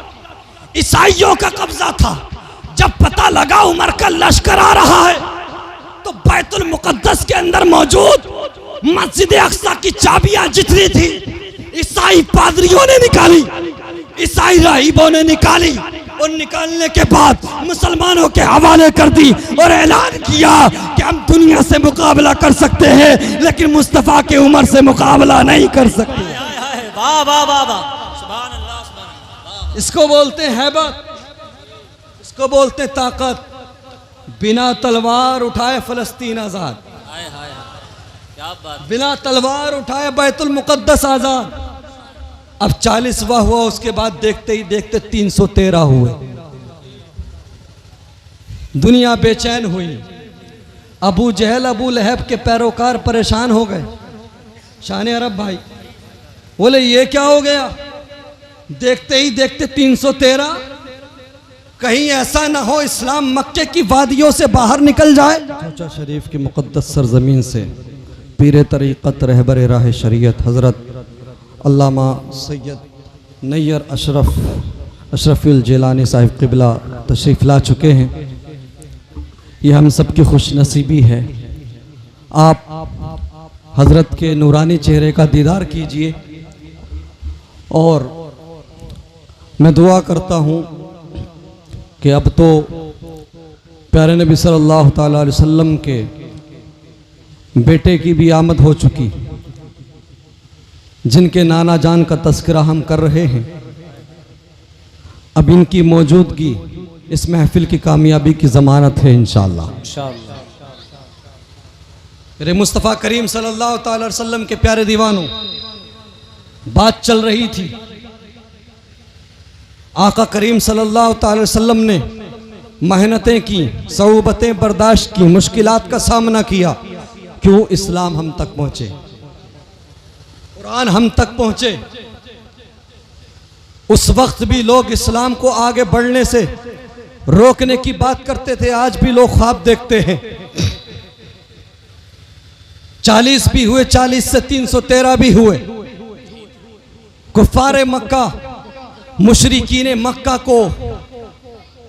ईसाइयों का कब्जा था। जब पता लगा उमर का लश्कर आ रहा है तो बैतुल मुकद्दस के अंदर मौजूद मस्जिद अक्सा की चाबियां जितनी थी ईसाई पादरियों ने निकाली, ईसाई राहिबों ने निकाली, और निकालने के बाद मुसलमानों के हवाले कर दी और ऐलान किया कि हम दुनिया से मुकाबला कर सकते हैं लेकिन मुस्तफा के उमर से मुकाबला नहीं कर सकते। वाह वाह वाह वाह, सुभान अल्लाह सुभान अल्लाह। इसको बोलते हैं हैबत, इसको बोलते हैं ताकत। बिना तलवार उठाए फलस्तीन आजाद, हाय हाय क्या बात। बिना तलवार उठाए बैतुल मुकद्दस आजाद। अब 40वां हुआ, उसके बाद देखते ही देखते 313 हुए। दुनिया बेचैन हुई। अबू जहल अबू लहब के पैरोकार परेशान हो गए। शान अरब भाई बोले ये क्या हो गया? देखते ही देखते 313। कहीं ऐसा ना हो इस्लाम मक्के की वादियों से बाहर निकल जाए। चौचा शरीफ की मुक़द्दस सरजमीन से पीर तरीक़त रहबर राह शरीयत हज़रत अल्लामा सैयद नैयर अशरफुल जिलानी साहिब क़िबला तशरीफ़ ला चुके हैं। ये हम सब की खुश नसीबी है। आप हज़रत के नूरानी चेहरे का दीदार कीजिए और मैं दुआ करता हूँ कि अब तो प्यारे नबी सल्लल्लाहु ताला अलैहि वसल्लम के बेटे की भी आमद हो चुकी, जिनके नाना जान का तस्करा हम कर रहे हैं। अब इनकी मौजूदगी इस महफिल की कामयाबी की ज़मानत है इंशाअल्लाह। मेरे मुस्तफ़ा करीम सल्लल्लाहु ताला अलैहि वसल्लम के प्यारे दीवानों, बात चल रही थी। आका करीम सल्लल्लाहु ताला अलैहि वसल्लम ने मेहनतें की, सऊबतें बर्दाश्त की, मुश्किलात का सामना किया। क्यों इस्लाम हम तक पहुंचे, कुरान हम तक पहुंचे। उस वक्त भी लोग इस्लाम को आगे बढ़ने से रोकने की बात करते थे, आज भी लोग ख्वाब देखते हैं। 40 भी हुए, 40 से 313 भी हुए। कुफारे मक्का, मुशरिकीन मक्का को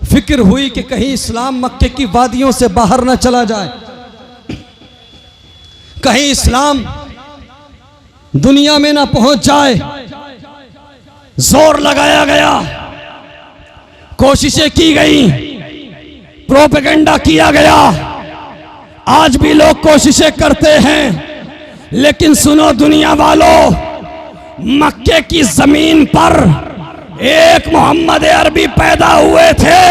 फिक्र हुई कि कहीं इस्लाम मक्के की वादियों से बाहर न चला जाए, कहीं इस्लाम दुनिया में ना पहुंच जाए। जोर लगाया गया, कोशिशें की गई, प्रोपेगेंडा किया गया। आज भी लोग कोशिशें करते हैं, लेकिन सुनो दुनिया वालों, मक्के की जमीन पर एक मोहम्मद अरबी पैदा हुए थे।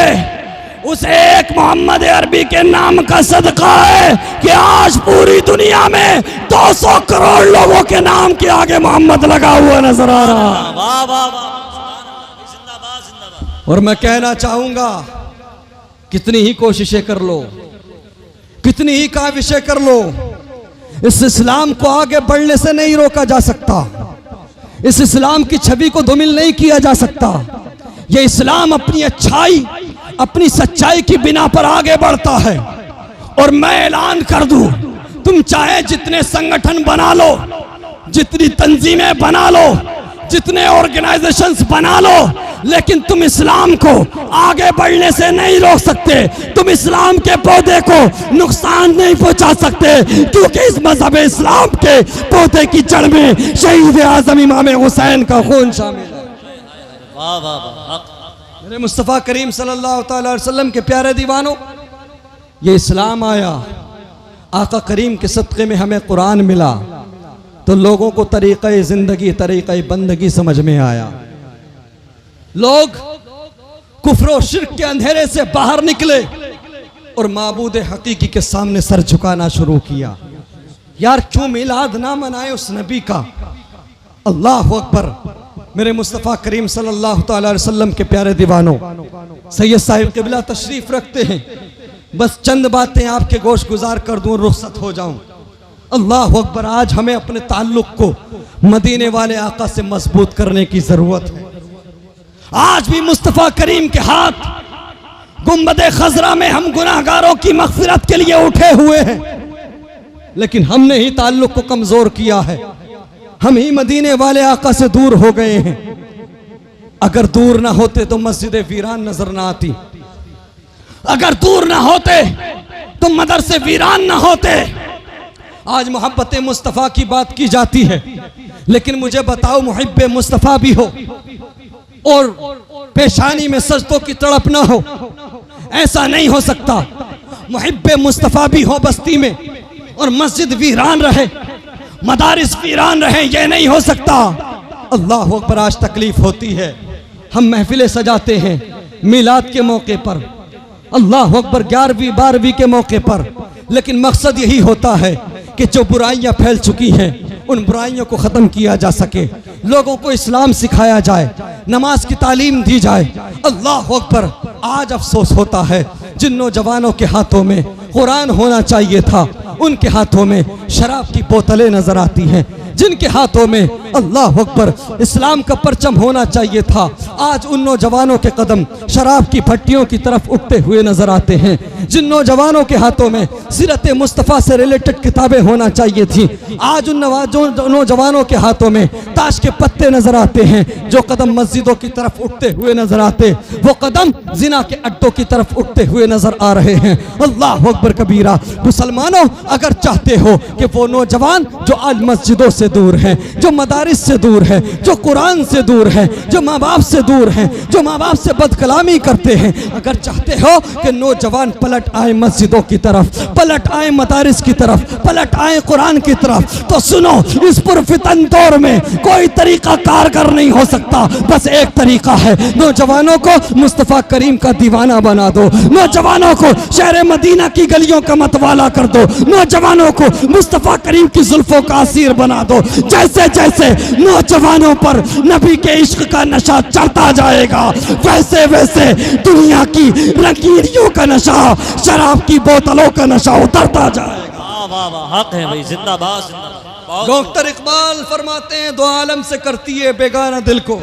उस एक मोहम्मद अरबी के नाम का सदका है कि आज पूरी दुनिया में 200 करोड़ लोगों के नाम के आगे मोहम्मद लगा हुआ नजर आ रहा। वाह वाह वाह, जिंदाबाद जिंदाबाद। और मैं कहना चाहूंगा, कितनी ही कोशिशें कर लो, कितनी ही काविशें कर लो, इस इस्लाम को आगे बढ़ने से नहीं रोका जा सकता। इस इस्लाम की छवि को धूमिल नहीं किया जा सकता। ये इस्लाम अपनी अच्छाई, अपनी सच्चाई की बिना पर आगे बढ़ता है। और मैं ऐलान कर दूं, तुम चाहे जितने संगठन बना लो, जितनी तंजीमें बना लो, जितने ऑर्गेनाइजेशंस बना लो, लेकिन तुम इस्लाम को आगे बढ़ने से नहीं रोक सकते। तुम इस्लाम के पौधे को नुकसान नहीं पहुंचा सकते, क्योंकि इस मजहब इस्लाम के पौधे की जड़ में शहीद आजम इमाम हुसैन का खून शामिल है। वाह वाह वाह। मेरे मुस्तफ़ा करीम सल्लल्लाहु ताला अलैहि वसल्लम के प्यारे दीवानों, ये इस्लाम आया, आका करीम के सदक़े में हमें कुरान मिला, तो लोगों को तरीक़े ज़िंदगी, तरीक़े बंदगी समझ में आया। लोग कुफ्र और शिर्क के अंधेरे से बाहर निकले और माबूद हकीकी के सामने सर झुकाना शुरू किया। यार क्यों मिलाद ना मनाए उस नबी का? अल्लाह अकबर। मेरे मुस्तफ़ा करीम सल्लल्लाहु ताला अलैहि वसल्लम के प्यारे दीवानों, सैयद साहिब क़िबला तशरीफ़ रखते हैं। बस चंद बातें आपके गोश गुजार कर दूं, रुखसत हो जाऊं। अल्लाह अकबर। आज हमें अपने ताल्लुक को मदीने वाले आका से मजबूत करने की जरूरत है। आज भी मुस्तफ़ा करीम के हाथ गुंबदे खजरा में हम गुनाहगारों की मगफिरत के लिए उठे हुए हैं, लेकिन हमने ही ताल्लुक को कमजोर किया है। हम ही मदीने वाले आका से दूर हो गए हैं। अगर दूर ना होते तो मस्जिद वीरान नजर ना आती, अगर दूर ना होते तो मदरसे वीरान ना होते। आज मोहब्बत मुस्तफ़ा की बात की जाती है, लेकिन मुझे बताओ मुहिब्बे मुस्तफ़ा भी हो और पेशानी में सजदों की तड़प ना हो, ऐसा नहीं हो सकता। मुहिब्बे मुस्तफ़ा भी हो बस्ती में और मस्जिद वीरान रहे, मदारिस वीरान रहे, ये नहीं हो सकता। अल्लाह अकबर। आज तकलीफ होती है, हम महफिलें सजाते हैं मिलाद के मौके पर, अल्लाह अकबर, 11वीं 12वीं के मौके पर, लेकिन मकसद यही होता है कि जो बुराइयां फैल चुकी हैं उन बुराइयों को ख़त्म किया जा सके, लोगों को इस्लाम सिखाया जाए, नमाज की तालीम दी जाए। अल्लाह अकबर। आज अफसोस होता है जिन नौजवानों के हाथों में कुरान होना चाहिए था, उनके हाथों में शराब की बोतलें नजर आती हैं। जिनके हाथों में अल्लाह अकबर इस्लाम का परचम होना चाहिए था, आज उन नौजवानों के कदम शराब की भट्टियों की तरफ उठते हुए नजर आते हैं। जिन नौजवानों के हाथों में सीरत मुस्तफ़ा से रिलेटेड किताबें होना चाहिए थी, आज उन नौजवानों के हाथों में ताश के पत्ते नजर आते हैं। जो कदम मस्जिदों की तरफ उठते हुए नजर आते, वो कदम जिना के अड्डों की तरफ उठते हुए नजर आ रहे हैं। अल्लाह अकबर कबीरा। मुसलमानों, अगर चाहते हो कि वो नौजवान जो आज मस्जिदों से दूर हैं, जो मदारिस से दूर है, जो कुरान से दूर है, जो माँ बाप से दूर हैं, जो माँ बाप से बदकलामी करते हैं, अगर चाहते हो कि नौजवान पलट आए मस्जिदों की तरफ, पलट आए मदारिस की तरफ, पलट आए कुरान की तरफ, तो सुनो, इस पुरफितन दौर में कोई तरीका कारगर नहीं हो सकता। बस एक तरीका है, नौजवानों को मुस्तफ़ा करीम का दीवाना बना दो, नौजवानों को शहर मदीना की गलियों का मतवाला कर दो, नौजवानों को मुस्तफ़ा करीम की जुल्फों का असीर बना दो। जैसे जैसे नौजवानों पर नबी के इश्क का नशा चढ़ता जाएगा, वैसे वैसे दुनिया की रंगीनियों का नशा, शराब की बोतलों का नशा उतरता जाएगा। वाह वाह वाह, हक है भाई, जिंदाबाद जिंदाबाद। डॉक्टर इकबाल फरमाते हैं, दो आलम से करती है बेगाना दिल को,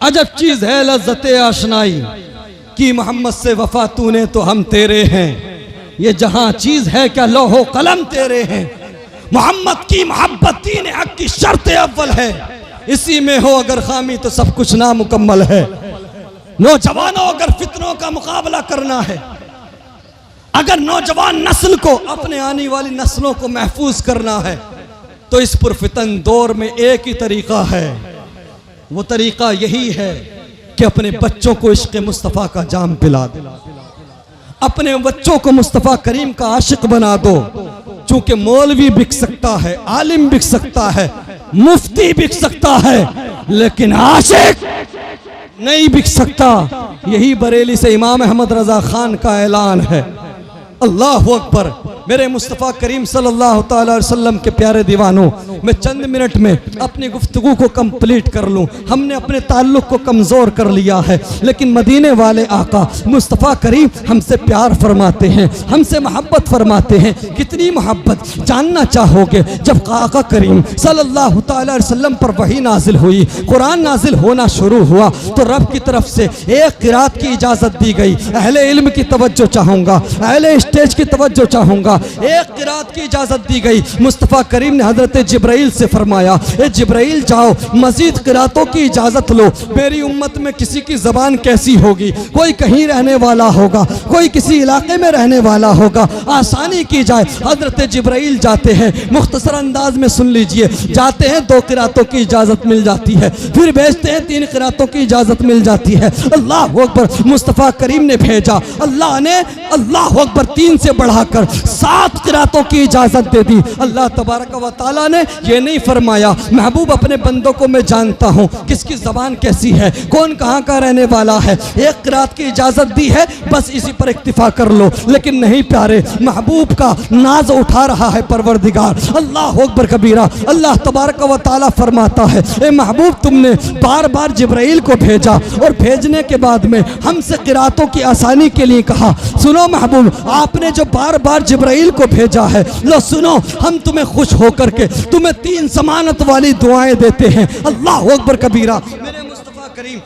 अजब चीज है लज्जते आशनाई की मोहम्मद से वफा तूने तो हम तेरे हैं। ये जहां चीज है क्या लौहो कलम तेरे हैं। मोहम्मद की मोहब्बत दीन हक की शर्त अव्वल है, इसी में हो अगर खामी तो सब कुछ नामुकम्मल है। नौजवानों, अगर फितनों का मुकाबला करना है, अगर नौजवान नस्ल को, अपने आने वाली नस्लों को महफूज करना है, तो इस पुरफितन दौर में एक ही तरीका है। वो तरीका यही है कि अपने बच्चों को इश्क़ मुस्तफ़ा का जाम पिला दो, अपने बच्चों को मुस्तफ़ा करीम का आशिक बना दो। चूंकि मौलवी बिक सकता है, आलिम बिक सकता है, मुफ्ती बिक सकता है, लेकिन आशिक नहीं बिक सकता। यही बरेली से इमाम अहमद रजा खान का ऐलान है। अल्लाह अकबर। मेरे मुस्तफ़ा करीम सल्लल्लाहु अलैहि वसल्लम के प्यारे दीवानों, मैं चंद मिनट में अपनी गुफ्तगू को कंप्लीट कर लूँ। हमने अपने ताल्लुक़ को कमज़ोर कर लिया है, लेकिन मदीने वाले आका मुस्तफ़ा करीम हमसे प्यार फरमाते हैं, हमसे मोहब्बत फरमाते हैं। कितनी मोहब्बत जानना चाहोगे? जब आका करीम सल्लल्लाहु अलैहि वसल्लम पर वही नाजिल हुई, कुरान नाजिल होना शुरू हुआ, तो रब की तरफ से एक क़िरात की इजाज़त दी गई। अहले इल्म की तवज्जो चाहूँगा, अहले स्टेज की तवज्जो चाहूँगा। एक क़िरात की इजाज़त दी गई। मुस्तफ़ा करीम ने हज़रत जिब्राइल से फरमाया, ए जिब्राइल जाओ मज़ीद क़िरातों की इजाज़त लो। मेरी उम्मत में किसी की ज़बान कैसी होगी, कोई कहीं रहने वाला होगा, कोई किसी इलाके में रहने वाला होगा, आसानी की जाए। हज़रत जिब्राइल जाते हैं, मुख्तसर अंदाज में सुन लीजिए, जाते हैं 2 क़िरातों की इजाज़त मिल जाती है, फिर भेजते हैं 3 क़िरातों की इजाज़त मिल जाती है। अल्लाह अकबर। मुस्तफ़ा करीम ने भेजा, अल्लाह ने अल्लाह अकबर 3 से बढ़ाकर 7 क़िरातों की इजाज़त दे दी। अल्लाह तबारक व तआला ने यह नहीं फरमाया महबूब अपने बंदों को मैं जानता हूँ किसकी ज़बान कैसी है, कौन कहाँ का रहने वाला है। एक क़िरात की इजाज़त दी है, बस इसी पर इक्तिफा कर लो। लेकिन नहीं प्यारे, महबूब का नाज उठा रहा है परवरदिगार। अल्लाह अकबर कबीरा। अल्लाह तबारक व तआला फरमाता है, ए महबूब तुमने बार बार जिब्राइल को भेजा और भेजने के बाद में हमसे क़िरातों की आसानी के लिए कहा। सुनो महबूब, आपने जो बार बार जिब्राइल जिब्राइल को भेजा है। लो सुनो, हम तुम्हें खुश होकर के तुम्हें 3 जमानत वाली दुआएं देते हैं। अल्लाह अकबर कबीरा। मेरे मुस्तफ़ा करीम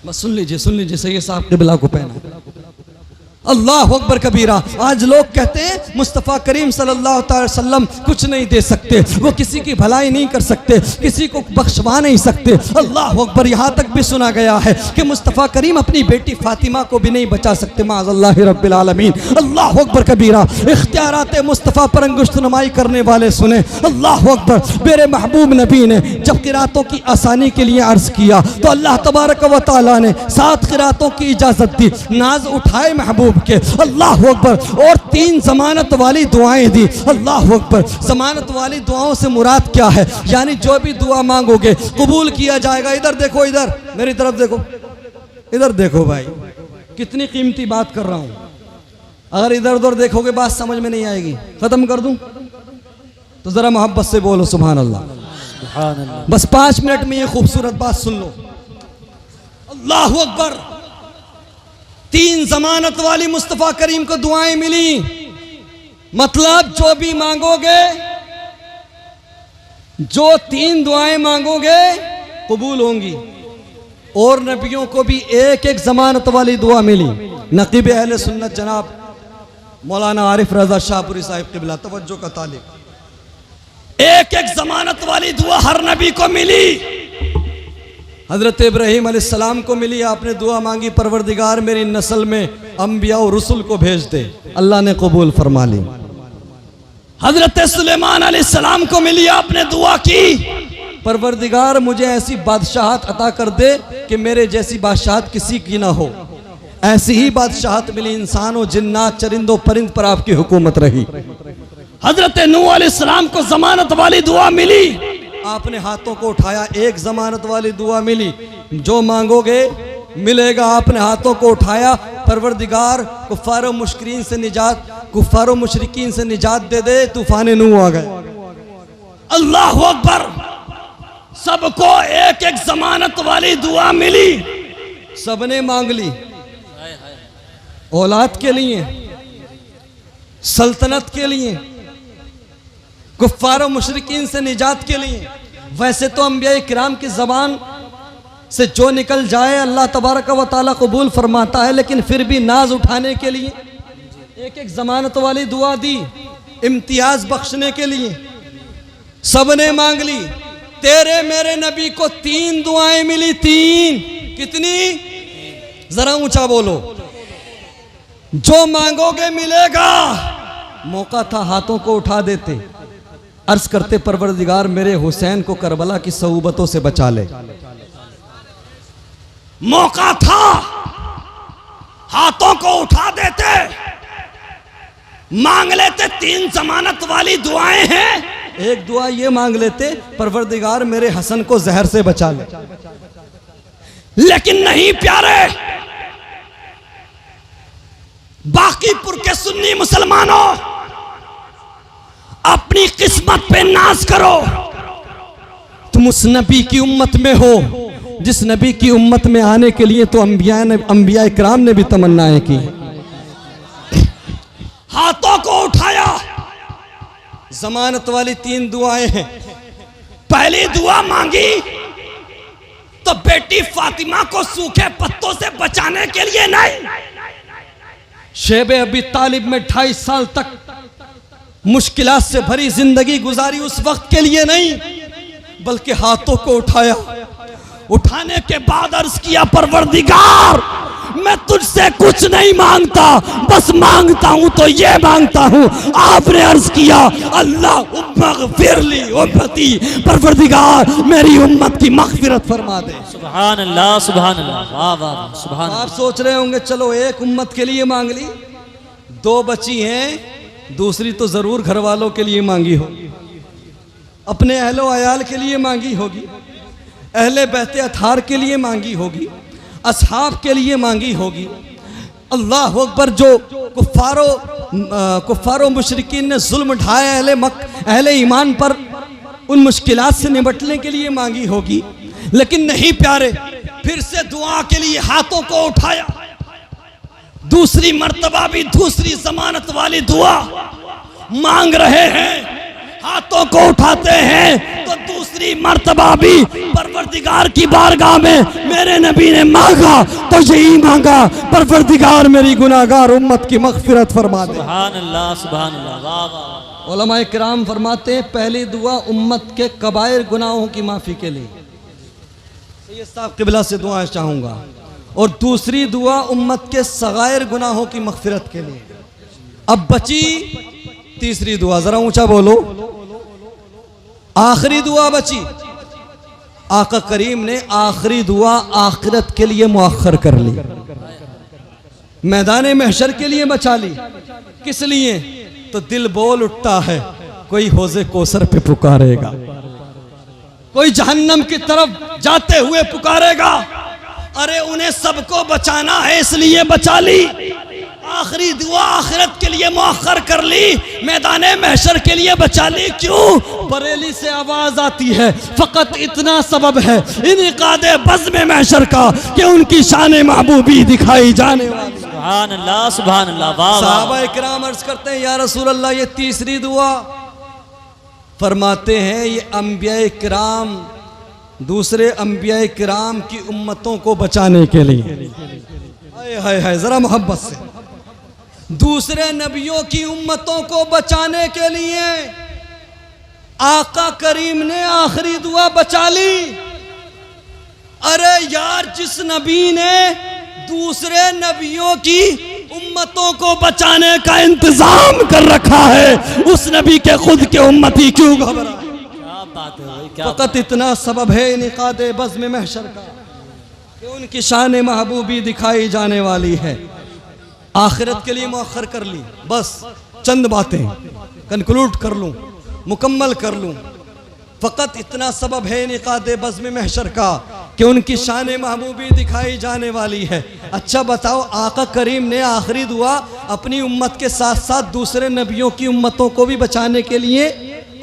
बस सुन लीजिए सैयद साहब क़िबला को पहना। अल्लाह अकबर कबीरा। आज लोग कहते हैं मुस्तफ़ा करीम सल्लल्लाहु अलैहि वसल्लम कुछ नहीं दे सकते, वो किसी की भलाई नहीं कर सकते, किसी को बख्शवा नहीं सकते। अल्लाह अकबर। यहाँ तक भी सुना गया है कि मुस्तफ़ा करीम अपनी बेटी फातिमा को भी नहीं बचा सकते, माअज़ल्लाहि रब्बिल आलमीन। अल्लाह अकबर कबीरा। इख्तियारात मुस्तफ़ा पर अंगुश्त नुमाई करने वाले सुने। अल्लाह अकबर। मेरे महबूब नबी ने जब क़िरातों की आसानी के लिए अर्ज़ किया तो अल्लाह तबारक व तआला ने 7 क़िरातों की इजाज़त दी। नाज उठाए महबूब के। अल्लाह अकबर। और 3 जमानत वाली दुआएं दी। अल्लाह अकबर। जमानत वाली दुआओं से मुराद क्या है? यानी जो भी दुआ मांगोगे कबूल किया जाएगा। इधर देखो, इधर मेरी तरफ देखो, इधर देखो भाई, कितनी कीमती बात कर रहा हूं। अगर इधर उधर देखोगे बात समझ में नहीं आएगी। खत्म कर दूं तो जरा मोहब्बत से बोलो सुभान अल्लाह। बस 5 मिनट में ये खूबसूरत बात सुन लो। अल्लाह अकबर। 3 जमानत वाली मुस्तफ़ा करीम को दुआएं मिली। मतलब जो भी मांगोगे, जो 3 दुआएं मांगोगे कबूल होंगी। और नबियों को भी एक एक जमानत वाली दुआ मिली। नकीब अहले सुन्नत जनाब मौलाना आरिफ रजा शाहपुरी साहिब क़िबला, तवज्जो का तालिब। एक एक जमानत वाली दुआ हर नबी को मिली। हज़रत इब्राहीम अलैहिस्सलाम को मिली, आपने दुआ मांगी परवरदिगार मेरी नस्ल में अंबिया और रसूल को भेज दे, अल्लाह ने कबूल फरमा ली। हज़रत सुलेमान अलैहिस्सलाम को मिली, आपने दुआ की परवरदिगार मुझे ऐसी बादशाहत अता कर दे कि मेरे जैसी बादशाहत किसी की ना हो। ऐसी ही बादशाहत मिली, इंसानों जिन्नात चरिंदों परिंद पर आपकी हुकूमत रही। हज़रत नूह अलैहिस्सलाम को जमानत वाली दुआ मिली, आपने हाथों को उठाया, एक जमानत वाली दुआ मिली, जो मांगोगे मिलेगा। आपने हाथों को उठाया, परवरदिगार कुफ्फार व मुश्रिकीन से निजात, कुफ्फार व मुश्रिकीन से निजात दे दे। तूफान नूह आ गए। अल्लाह अकबर। सबको एक एक जमानत वाली दुआ मिली, सबने मांग ली। औलाद के लिए, सल्तनत के लिए, कुफ्फार व मुशरिकीन से निजात के लिए। वैसे तो अंबिया किराम की ज़बान से जो निकल जाए अल्लाह तबारक व तआला कबूल फरमाता है, लेकिन फिर भी नाज उठाने के लिए एक एक जमानत वाली दुआ दी, इम्तियाज बख्शने के लिए। सबने मांग ली। तेरे मेरे नबी को 3 दुआएं मिली। 3 कितनी? जरा ऊंचा बोलो। जो मांगोगे मिलेगा। मौका था हाथों को उठा देते, अर्ज करते परवरदिगार मेरे हुसैन को करबला की सऊबतों से बचा ले। मौका था हाथों को उठा देते, मांग लेते। 3 जमानत वाली दुआएं हैं। एक दुआ ये मांग लेते परवरदिगार मेरे हसन को जहर से बचा ले। लेकिन नहीं प्यारे, बाकीपुर के सुन्नी मुसलमानों, अपनी किस्मत पे नाज करो। तुम उस नबी की उम्मत में हो जिस नबी की उम्मत में आने के लिए तो अंबिया इकराम ने भी तमन्नाएं की। हाथों को उठाया। जमानत वाली 3 दुआएं हैं। पहली दुआ मांगी तो बेटी फातिमा को सूखे पत्तों से बचाने के लिए नहीं, शेब अबी तालिब में 2.5 साल तक मुश्किलात से भरी जिंदगी गुजारी उस वक्त के लिए नहीं, बल्कि हाथों को उठाया। उठाने के बाद अर्ज किया परवरदिगार मैं तुझसे कुछ नहीं मांगता, बस मांगता हूं तो ये मांगता हूं। आपने अर्ज किया अल्लाह उम्मगफिरली उम्मती, परवरदिगार मेरी उम्मत की मगफिरत फरमा दे। सुभान अल्लाह, सुभान अल्लाह, वाह वाह सुभान अल्लाह। आप सोच रहे होंगे चलो एक उम्मत के लिए मांग ली, 2 बची हैं, दूसरी तो जरूर घर वालों के लिए मांगी होगी, अपने अहलो अयाल के लिए मांगी होगी, अहले बैते अथार के लिए मांगी होगी, असहाब के लिए मांगी होगी। अल्लाह अकबर। जो कुफ्फारो मुशरिकीन ने जुल्म ढाया अहले ईमान पर, उन मुश्किलात से निपटने के लिए मांगी होगी, लेकिन नहीं प्यारे, फिर से दुआ के लिए हाथों को उठाया। दूसरी मर्तबा भी दूसरी जमानत वाली दुआ मांग रहे हैं, हाथों को उठाते हैं तो दूसरी मर्तबा भी परवरदिगार की बारगाह में मेरे नबी ने मांगा तो यही मांगा, परवरदिगार मेरी गुनाहगार उम्मत की मग़फ़िरत फरमा दे। सुभान अल्लाह, सुभान अल्लाह, वाह वाह। उलमाए किराम फरमाते हैं पहली दुआ उम्मत के कबायर गुनाहों की माफ़ी के लिए, ये साहब क़िबला से दुआ चाहूँगा, और दूसरी दुआ उम्मत के सगायर गुनाहों की मग़फ़िरत के लिए। अब बची तीसरी दुआ, ज़रा ऊंचा बोलो, आखिरी दुआ बची। आका करीम ने आखिरी दुआ आखिरत के लिए मुअख्खर कर ली, मैदान महशर के लिए बचा ली। किस लिए? तो दिल बोल उठता है कोई हौज़े कौसर पे पुकारेगा, कोई जहन्नम की तरफ जाते हुए पुकारेगा। अरे उन्हें सबको बचाना है, इसलिए बचा ली। आखिरी दुआ आखिरत के लिए मुअख्खर कर ली, मैदान महशर के लिए बचा ली। क्यों? बरेली से आवाज आती है फकत इतना सबब है इनकादे बज़्म महशर का कि उनकी शान महबूबी दिखाई जाने वाली। सुभान अल्लाह, सुभान अल्लाह, वाह वाह। सहाबा इकराम अर्ज करते हैं या रसूल अल्लाह ये तीसरी दुआ। फरमाते हैं ये अंबिया इकराम दूसरे अंबिया इकराम की उम्मतों को बचाने के लिए, हाय हाय हाय, जरा मोहब्बत से, दूसरे नबियों की उम्मतों को बचाने के लिए आका करीम ने आखिरी दुआ बचा ली। अरे यार, जिस नबी ने दूसरे नबियों की उम्मतों को बचाने का इंतजाम कर रखा है, उस नबी के खुद के उम्मती क्यों घबराए? क्या बात है भाई, क्या फकत इतना सबब है इनकादे बज़्म महशर का कि उनकी शान महबूबी दिखाई जाने वाली है। आखिरत के लिए मुअख्खर कर ली। बस चंद बातें कंक्लूड कर लूँ, मुकम्मल कर लूँ। फ़कत इतना सबब है इनकादे बज़्म महशर का कि उनकी शान महबूबी दिखाई जाने वाली है। अच्छा बताओ, आका करीम ने आखिरी दुआ अपनी उम्मत के साथ साथ दूसरे नबियों की उम्मतों को भी बचाने के लिए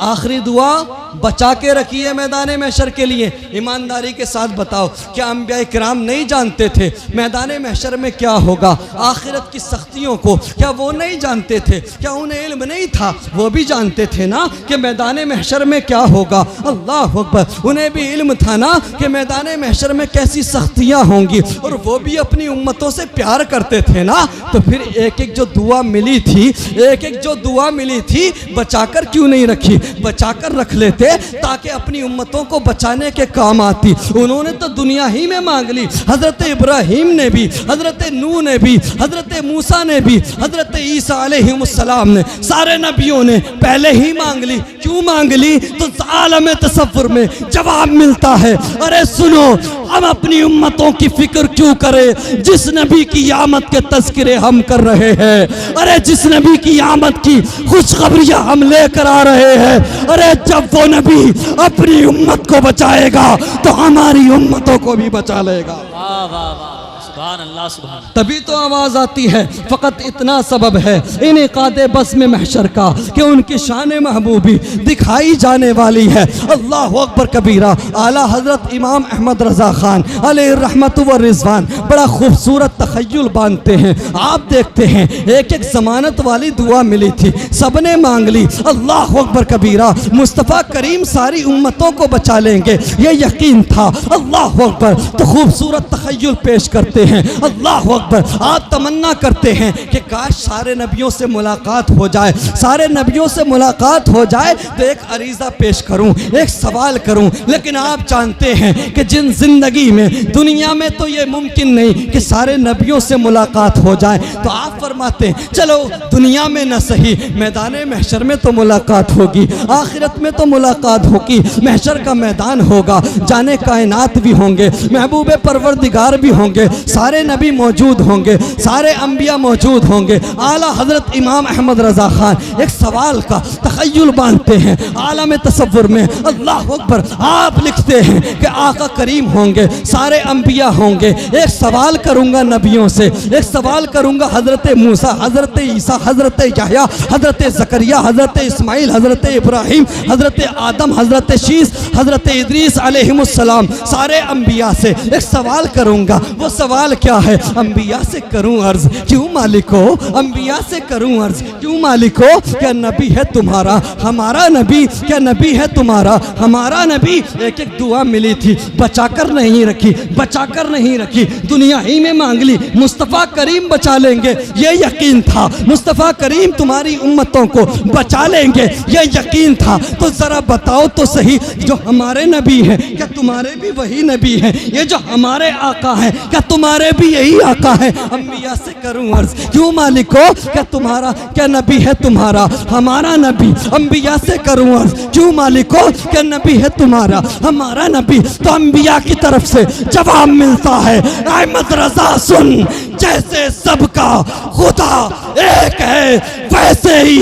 आखिरी दुआ बचा के रखी है मैदान महशर के लिए। ईमानदारी के साथ बताओ, क्या अंबिया किराम नहीं जानते थे मैदान महशर में क्या होगा, आखिरत की सख्तियों को क्या वो नहीं जानते थे? क्या उन्हें इल्म नहीं था? वो भी जानते थे ना कि मैदान महशर में क्या होगा। अल्लाह अकबर, उन्हें भी इल्म था ना कि मैदान महशर में कैसी सख्तियाँ होंगी, और वो भी अपनी उम्मतों से प्यार करते थे ना। तो फिर एक एक जो दुआ मिली थी, एक एक जो दुआ मिली थी, बचाकर क्यों नहीं रखी? बचाकर रख लेते ताकि अपनी उम्मतों को बचाने के काम आती। उन्होंने तो दुनिया ही में मांग ली। हजरत इब्राहीम ने भी, हजरत नूह ने भी, हजरत मूसा ने भी, हजरत ईसा अलैहिस्सलाम ने, सारे नबियों ने पहले ही मांग ली। क्यों मांग ली? तो आलम तसव्वुर में जवाब मिलता है। अरे सुनो, हम अपनी उम्मतों की फिक्र क्यों करें जिस नबी की आमद के तज़किरे हम कर रहे हैं? अरे जिस नबी की आमद की खुशखबरियां हम लेकर आ रहे हैं। अरे जब वो नबी अपनी उम्मत को बचाएगा तो हमारी उम्मतों को भी बचा लेगा। वाह वाह वाह, सुभान अल्लाह, सुभान। तभी तो आवाज आती है फकत इतना सबब है इनकादे बज़्म महशर का कि उनकी शान महबूबी दिखाई जाने वाली है। अल्लाह अकबर कबीरा। आला हजरत इमाम अहमद रजा खान अलैहि रहमत व रिज़वान बड़ा खूबसूरत तख़य्युल बांधते हैं। आप देखते हैं एक एक जमानत वाली दुआ मिली थी, सबने मांग ली। अल्लाह अकबर कबीरा। मुस्तफ़ा करीम सारी उम्मतों को बचा लेंगे ये यकीन था। अल्लाह अकबर। तो खूबसूरत तख़य्युल पेश करते हैं। अल्लाह अकबर। आप तमन्ना करते हैं कि काश सारे नबियों से मुलाकात हो जाए, सारे नबियों से मुलाकात हो जाए तो एक अरीज़ा पेश करूं, एक सवाल करूं। लेकिन आप जानते हैं कि जिन जिंदगी में दुनिया में तो ये मुमकिन नहीं कि सारे नबियों से मुलाकात हो जाए। तो आप फरमाते हैं चलो दुनिया में न सही, मैदान महशर में तो मुलाकात होगी, आखिरत में तो मुलाकात होगी, महशर का मैदान होगा, जाने कायनात भी होंगे, महबूब परवरदिगार भी होंगे, सारे नबी मौजूद होंगे, सारे अंबिया मौजूद होंगे। आला हजरत इमाम अहमद रजा खान एक सवाल का तखय्युल बांधते हैं आलम तसव्वुर में। अल्लाह अकबर, आप लिखते हैं कि आका करीम होंगे, सारे अंबिया होंगे। एक सवाल करूंगा नबियों से, एक सवाल करूंगा हजरत मूसा, हजरत ईसा, हजरत यहया, हजरत जकरिया, हजरत इस्माइल, हजरत इब्राहिम, हजरत आदम, हजरत शीस, हजरत इदरीस अलैहिमुस्सलाम, सारे अंबिया से एक सवाल करूंगा। वो सवाल क्या है? अंबिया से करूं अर्ज, क्यों मालिको? अंबिया से करूं अर्ज, क्यों मालिको? क्या नबी है तुम्हारा हमारा नबी? क्या नबी है तुम्हारा हमारा नबी? एक एक दुआ मिली थी, बचाकर नहीं रखी, बचाकर नहीं रखी, दुनिया ही में मांग ली। मुस्तफ़ा करीम बचा लेंगे ये यकीन था, मुस्तफ़ा करीम तुम्हारी उम्मतों को बचा लेंगे ये यकीन था। तो जरा बताओ तो सही, जो हमारे नबी हैं क्या तुम्हारे भी वही नबी हैं? ये जो हमारे आका हैं क्या तुम्हारे भी यही आका हैं? अंबिया से करूं अर्ज, क्यों मालिको? क्या तुम्हारा, क्या नबी है तुम्हारा हमारा नबी? अंबिया से करूं अर्ज, क्यों मालिको? क्या नबी है तुम्हारा हमारा नबी? तो अंबिया की तरफ से जवाब मिलता है, अहमद रजा सुन, जैसे सबका खुदा एक है वैसे ही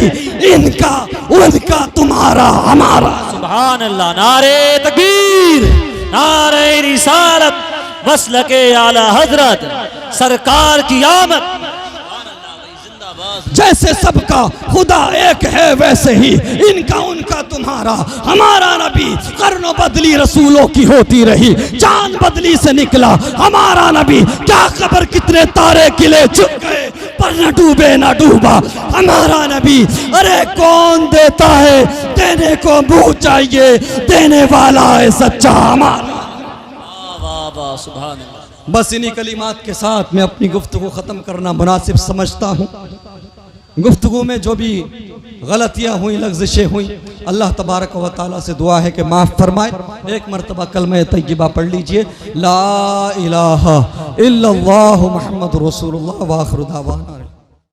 इनका उनका तुम्हारा हमारा। सुभान अल्लाह। नारे तकबीर, नारे रिसालत, मसलके आला हजरत, सरकार की आमद। जैसे सबका खुदा एक है वैसे ही इनका उनका तुम्हारा हमारा नबी। कर्नों बदली रसूलों की होती रही, चांद बदली से निकला हमारा नबी। क्या खबर कितने तारे किले झुक गए पर न डूबे न डूबा हमारा नबी। अरे कौन देता है देने को मुंह चाहिए, देने वाला है सच्चा हमारा। वाह वाह, सुभान अल्लाह। बस इन्हीं कलिमात के साथ मैं अपनी गुफ्तगू ख़त्म करना मुनासिब समझता हूँ। गुफ्तगू में जो भी गलतियाँ हुई, लग़्ज़िशें हुई, अल्लाह तबारक व तआला से दुआ है कि माफ़ फरमाए। एक मरतबा कलमा तय्यबा पढ़ लीजिए, ला इलाहा इल्लल्लाहु मुहम्मदुर रसूलुल्लाह व आखिरु दावाना।